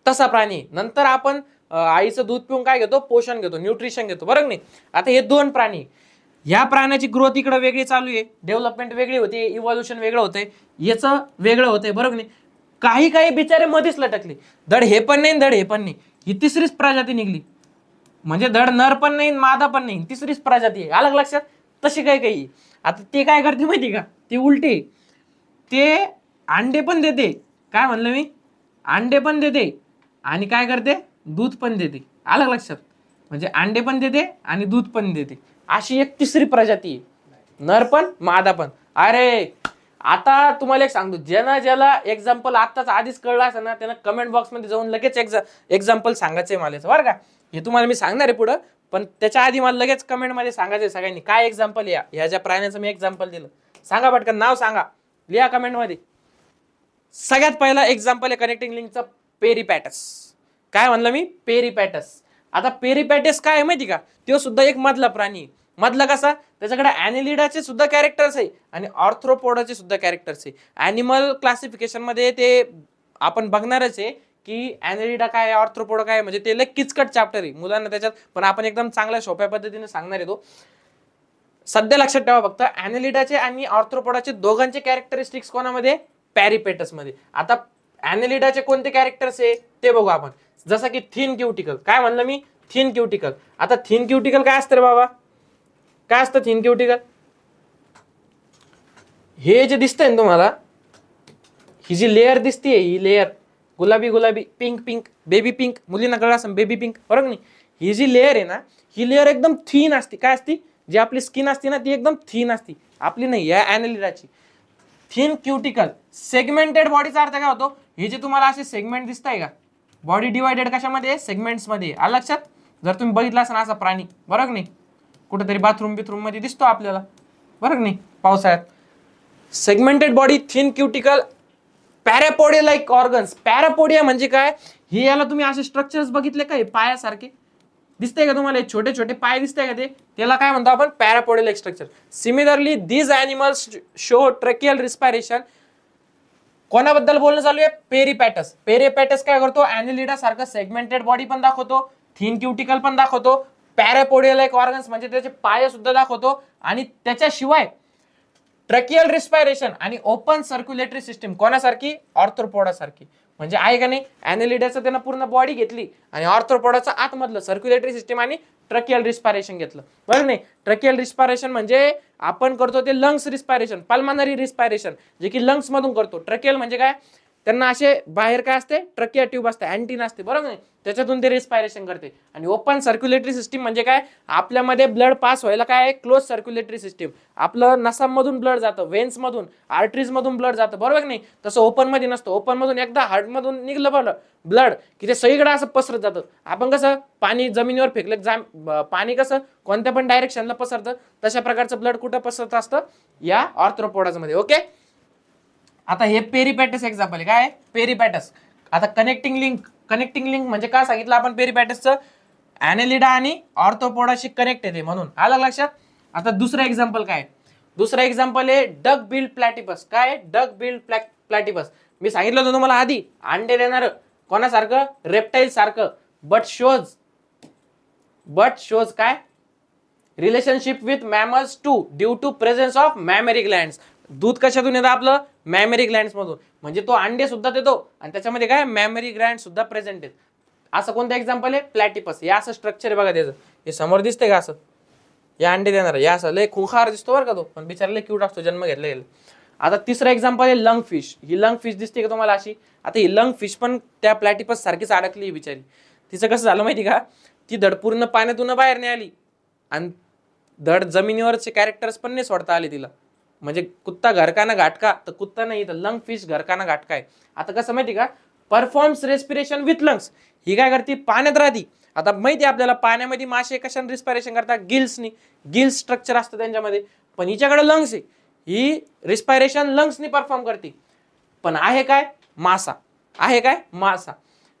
तसा प्राणी. नंतर आपण आईचं दूध पिऊन काय घेतो, पोषण घेतो, न्यूट्रिशन घेतो, बरोबर नाही. आता हे दोन प्राणी, या प्राण्याची ग्रोथ इकडे वेगळी चालू आहे, डेव्हलपमेंट वेगळी होते, इव्हॉल्युशन वेगळं होतंय, याचं वेगळं होतंय, बरोबर नाही. काही काही बिचारे मध्येच लटकले, धड हे पण नाही धड हे पण नाही. ही तिसरीच प्रजाती निघली, म्हणजे धड नर पण नाही मादा पण नाही, तिसरीच प्रजाती आहे. अलग लक्षात. तशी काही काही. आता ते काय करते माहिती का, ते उलटे, ते अंडे पण देते. काय म्हणलं मी, अंडे पण देते आणि काय करते, दूध पण देते. अलग लक्षात. म्हणजे अंडे पण देते आणि दूध पण देते. अशी एक तिसरी प्रजाती आहे, नर पण मादा पण. अरे आता तुम्हाला एक सांगतो, ज्याला एक्झाम्पल आत्ताच आधीच कळलं असेल ना, त्यांना कमेंट बॉक्स मध्ये जाऊन लगेच एक्झाम्पल सांगायचंय मला, बरं का. हे तुम्हाला मी सांगणार आहे पुढं, पण त्याच्या आधी मला लगेच कमेंट मध्ये सांगायचंय सगळ्यांनी काय एक्झाम्पल या ज्या प्राण्याचं मी एक्झाम्पल दिलं. सांगा पटकन, नाव सांगा, लिहा कमेंट मध्ये. सगळ्यात पहिला एक्झाम्पल आहे कनेक्टिंग लिंकचा, पेरिपॅटस. काय म्हणलं मी, पेरिपॅटस. आता पेरिपॅटस काय आहे माहिती का, तो सुद्धा एक मधला प्राणी. मधला कसा, त्याच्याकडे ॲनिलिडाचे सुद्धा कॅरेक्टर्स आहे आणि ऑर्थ्रोपोडाचे सुद्धा कॅरेक्टर्स आहे. ॲनिमल क्लासिफिकेशन मध्ये ते आपण बघणारच आहे की ॲनिलिडा काय, ऑर्थ्रोपोडा काय, म्हणजे ते लय किचकट चॅप्टर आहे मुलांना त्याच्यात, पण आपण एकदम चांगल्या सोप्या पद्धतीने सांगणार आहे तो. सध्या लक्षात ठेवा फक्त, ॲनिलिडाचे आणि ऑर्थ्रोपोडाचे दोघांचे कॅरेक्टरिस्टिक्स कोणामध्ये, पॅरिपेटस मध्ये. आता ॲनिलिडाचे कोणते कॅरेक्टर्स आहे ते बघू आपण. जसं की थिन क्युटिकल. काय म्हणलं मी, थिन क्युटिकल. आता थिन क्युटिकल काय असतं रे बाबा, काय असतं थिन क्युटिकल? हे जे दिसतंय ना तुम्हाला, ही जी लेअर दिसतीये, ही लेअर गुलाबी गुलाबी, पिंक पिंक, बेबी पिंक, मुलींना कळलं असं बेबी पिंक, बरोबर नाही. ही जी लेअर आहे ना, ही लेअर एकदम थिन असते. काय असती, जी आपली स्किन असते ना ती एकदम थिन असते, आपली नाही, या ॲनिलिडाची. Thin cuticle. सेगमेंटेड बॉडीचा अर्थ काय होतो, हे जे तुम्हाला असे सेगमेंट दिसताय का, बॉडी डिवायडेड कशामध्ये, सेगमेंट्स मध्ये. आलं लक्षात. जर तुम्ही बघितला असा असा प्राणी, बरोबर नाही, कुठेतरी बाथरूम मध्ये दिसतो आपल्याला, बरोबर नाही, पावसाळ्यात. Segmented body, thin cuticle, parapodia like organs. Parapodia म्हणजे काय, हे याला तुम्ही असे स्ट्रक्चर्स बघितले का, हे पायासारखे, दिसतंय का तुम्हाला छोटे छोटे पाय दिसतंय का ते, त्याला काय म्हणतो आपण parapodial structure. Similarly these animals show tracheal respiration. कोणाबद्दल बोलणं चालू आहे? पेरिपॅटस. पेरिपॅटस काय करतो? ॲनिलिडा सारखं सेगमेंटेड बॉडी पण दाखवतो, थिन क्युटिकल पण दाखवतो, पॅरापोडियल लाईक ऑर्गन्स म्हणजे त्याचे पाय सुद्धा दाखवतो, आणि त्याच्याशिवाय ट्रॅकियल रिस्पायरेशन आणि ओपन सर्क्युलेटरी सिस्टीम कोणासारखी? ऑर्थ्रोपोडा सारखी. म्हणजे आहे का नाही, ॲनिलिडाचं त्यानं पूर्ण बॉडी घेतली आणि ऑर्थ्रोपोडाचं आतमधलं सर्क्युलेटरी सिस्टीम आणि ट्रॅकियल रिस्पायरेशन घेतलं, बरं नाही. ट्रॅकियल रिस्पायरेशन म्हणजे आपण करतो ते लंग्स रिस्पायरेशन, पल्मनरी रिस्पायरेशन जे की लंग्स मधून करतो. ट्रॅकियल म्हणजे काय? त्यांना असे बाहेर काय असते? ट्रकिया ट्यूब असते, अँटीना असते, बरोबर नाही, त्याच्यातून ते रिस्पायरेशन करते. आणि ओपन सर्क्युलेटरी सिस्टीम म्हणजे काय? आपल्यामध्ये ब्लड पास व्हायला काय आहे? Close circulatory system. आपलं नसांमधून ब्लड जातं, वेन्स मधून, आर्टरीज मधून ब्लड जातं, बरोबर नाही. तसं ओपन मध्ये नसतं. ओपन मधून एकदा हार्ट मधून निघलं ब्लड की ते सगळीकडे असं पसरत जातं. आपण कसं पाणी जमिनीवर फेकलं, पाणी कसं कोणत्या पण डायरेक्शनला पसरतं, तशा प्रकारचं ब्लड कुठं पसरत असतं? या ऑर्थ्रोपोडाज मध्ये. ओके, आता हे पेरिपॅटस एक्झाम्पल आहे. काय पेरिपॅटस? आता कनेक्टिंग लिंक म्हणजे काय सांगितलं आपण? पेरिपॅटसचं ॲनिलिडा आणि ऑर्थ्रोपोडाशी कनेक्ट येते म्हणून, आलं लक्षात. आता दुसरं एक्झाम्पल काय? दुसरं एक्झाम्पल आहे डक बिल्ड प्लॅटिपस. काय? Duck billed प्लॅटिपस. मी सांगितलं होतं तुम्हाला आधी, अंडे देणार कोणासारखं? रेप्टाईल सारखं, बट शोज काय? Relationship with mammals too due to presence of mammary glands. दूध कशातून येतं आपलं? मॅमरी ग्लँड्स मधून. म्हणजे तो अंडे सुद्धा देतो आणि त्याच्यामध्ये काय? मॅमरी ग्लँड सुद्धा प्रेझेंट आहेत. असं कोणतं एक्झाम्पल आहे? प्लॅटिपस. हे असं स्ट्रक्चर आहे बघा त्याचं, हे समोर दिसतंय का? असं या अंडे देणार, या असं लय खुंखार दिसतो बरं का तो, पण बिचारा लय क्यूट असतो जन्म घेतला गेला. आता तिसरं एक्झाम्पल आहे लंग फिश. ही लंग फिश दिसते का तुम्हाला अशी? आता ही लंग फिश पण त्या प्लॅटिपस सारखीच अडकली बिचारी. तिचं कसं झालं माहिती का? ती धड पूर्ण पाण्यातून बाहेर नाही आली आणि धड जमिनीवरचे कॅरेक्टर्स पण नाही सोडता आले तिला. म्हणजे कुत्ता घरकाना घाटका, तर कुत्ता नाही, तर लंग फिश घरकाना घाटका आहे. आता कसं माहिती का? Performs respiration with lungs. ही काय करते? पाण्यात राहते. आता माहिती आहे आपल्याला पाण्यामध्ये मासे कशाने रिस्पायरेशन करतात? गिल्सनी. गिल्स स्ट्रक्चर असतं त्यांच्यामध्ये, पण हिच्याकडे लंग्स आहे. ही रिस्पायरेशन लंग्सनी परफॉर्म करते. पण आहे काय? मासा. आहे काय? मासा.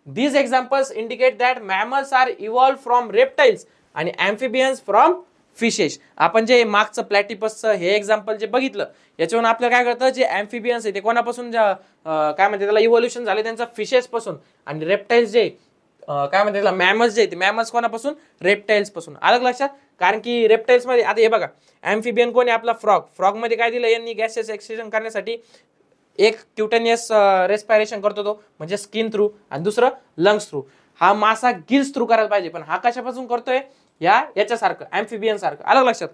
These examples indicate that mammals are evolved from reptiles आणि amphibians from फिशेस. आपण जे मागचं प्लॅटिपसचं हे एक्झाम्पल जे बघितलं, याच्यावरून आपल्याला काय कळतं? जे अँफिबियन्स आहे ते कोणापासून काय म्हणते त्याला इव्होल्युशन झाले? त्यांचा फिशेस पासून. आणि रेप्टाइल्स जे काय म्हणते त्याला मॅमल्स जे ते मॅमल्स कोणापासून? रेप्टाइल्स पासून. अलग लक्षात. कारण की रेप्टाइल्स मध्ये आता हे बघा, अँफिबियन कोण आहे? आपला फ्रॉग. फ्रॉग मध्ये काय दिलं यांनी? गॅसेस एक्सचेंज करण्यासाठी एक क्युटेनियस रेस्पायरेशन करतो तो, म्हणजे स्किन थ्रू, आणि दुसरं लंग्स थ्रू. हा मासा गिल्स थ्रू करायला पाहिजे, पण हा कशापासून करतोय? याच्यासारखं अँफिबियन सारखं. अलग लक्षात.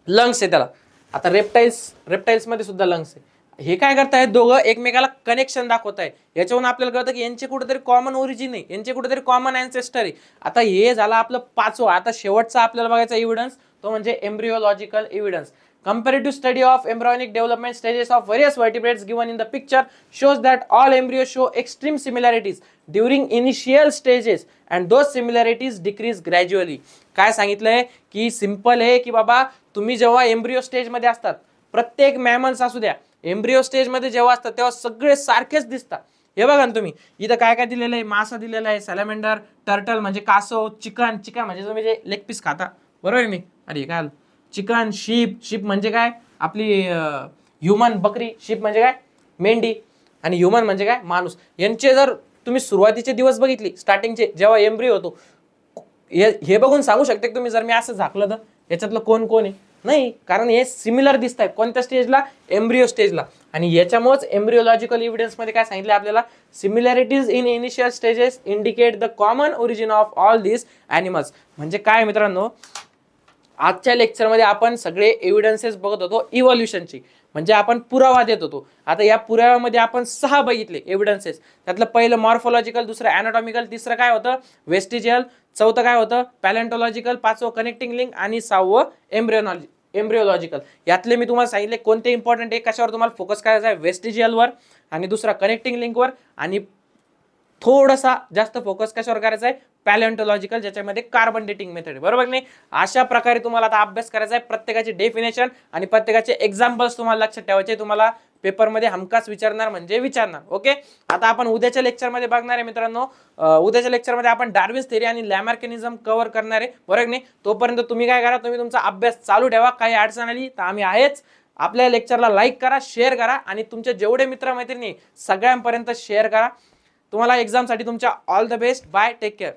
लंग्स आहे त्याला. आता रेप्टाइल्स मध्ये सुद्धा लंग्स आहे. हे काय करतायत? दोघं एकमेकाला कनेक्शन दाखवत आहे. याच्यावरून आपल्याला कळतं की यांचे कुठेतरी कॉमन ओरिजिन आहे, यांचे कुठेतरी कॉमन अँसेस्टर आहे. आता हे झालं आपलं पाचवं. आता शेवटचा आपल्याला बघायचा एव्हिडन्स, तो म्हणजे एम्ब्रिओलॉजिकल evidence. Comparative study of embryonic development stages of various vertebrates given in the picture shows that all embryos show extreme similarities during initial stages and those similarities decrease gradually. काय सांगितलंय की सिंपल आहे की बाबा, तुम्ही जेव्हा एम्ब्रिओ स्टेज मध्ये असतात, प्रत्येक मॅमल्स असू द्या, एम्ब्रिओ स्टेज मध्ये जेव्हा असतात तेव्हा सगळे सारखेच दिसतात. हे बघा ना तुम्ही, इथं काय काय दिलेलं आहे? मासा दिलेला आहे, सॅलमेंडर, टर्टल म्हणजे कासव, चिकन म्हणजे तुम्ही जे लेग पीस खाता, बरोबर नाही? अरे काय चिकन, शीप म्हणजे काय? आपली ह्युमन बकरी, शीप म्हणजे काय? मेंढी, आणि ह्युमन म्हणजे काय? माणूस. यांचे जर तुम्ही सुरुवातीचे दिवस बघितली, स्टार्टिंगचे जेव्हा एम्ब्रिओ होतो, हे बघून सांगू शकते की तुम्ही जर मी असं झाकलं तर याच्यातलं कोण कोण आहे? नाही, कारण हे सिमिलर दिसत आहेत. कोणत्या स्टेजला? एम्ब्रिओ स्टेजला. आणि याच्यामुळेच एम्ब्रिओलॉजिकल एव्हिडन्स मध्ये काय सांगितलं आपल्याला? Similarities in initial stages indicate the common origin of all this animals. म्हणजे काय मित्रांनो, आजच्या लेक्चरमध्ये आपण सगळे एव्हिडन्सेस बघत होतो इव्होल्युशनची, म्हणजे आपण पुरावा देत होतो. आता या पुराव्यामध्ये आपण 6 बघितले एव्हिडन्सेस. त्यातलं पहिलं मॉर्फोलॉजिकल, दुसरं ॲनाटॉमिकल, तिसरं काय होतं? वेस्टिजियल, चौथं काय होतं? पॅलेंटॉलॉजिकल, 5वं कनेक्टिंग लिंक, आणि 6वं एम्ब्रिओलॉजिकल. यातले मी तुम्हाला सांगितले कोणते इंपॉर्टंट आहे, कशावर तुम्हाला फोकस करायचा आहे? वेस्टिजियलवर, आणि दुसरा कनेक्टिंग लिंकवर, आणि थोडासा जास्त फोकस कशावर करायचा आहे, पॅलेंटॉलॉजिकल, ज्याच्यामध्ये कार्बन डेटिंग मेथड आहे, बरोबर नाही. अशा प्रकारे तुम्हाला आता अभ्यास करायचा आहे. प्रत्येकाचे डेफिनेशन आणि प्रत्येकाचे एक्झाम्पल्स तुम्हाला लक्षात ठेवायचे. तुम्हाला पेपरमध्ये हमखास विचारणार म्हणजे विचारणार. ओके, आता आपण उद्याच्या लेक्चरमध्ये बघणार आहे मित्रांनो. उद्याच्या लेक्चरमध्ये आपण डार्विन्स थेरी आणि लॅमार्किनिझम कव्हर करणार आहे, बरोबर नाही. तोपर्यंत तुम्ही काय करा, तुम्ही तुमचा अभ्यास चालू ठेवा. काही अडचण आली तर आम्ही आहेच. आपल्या लेक्चरला लाईक करा, शेअर करा आणि तुमचे जेवढे मित्र मैत्रिणी सगळ्यांपर्यंत शेअर करा. तुम्हाला एक्झामसाठी तुमच्या all the best. Bye, take care.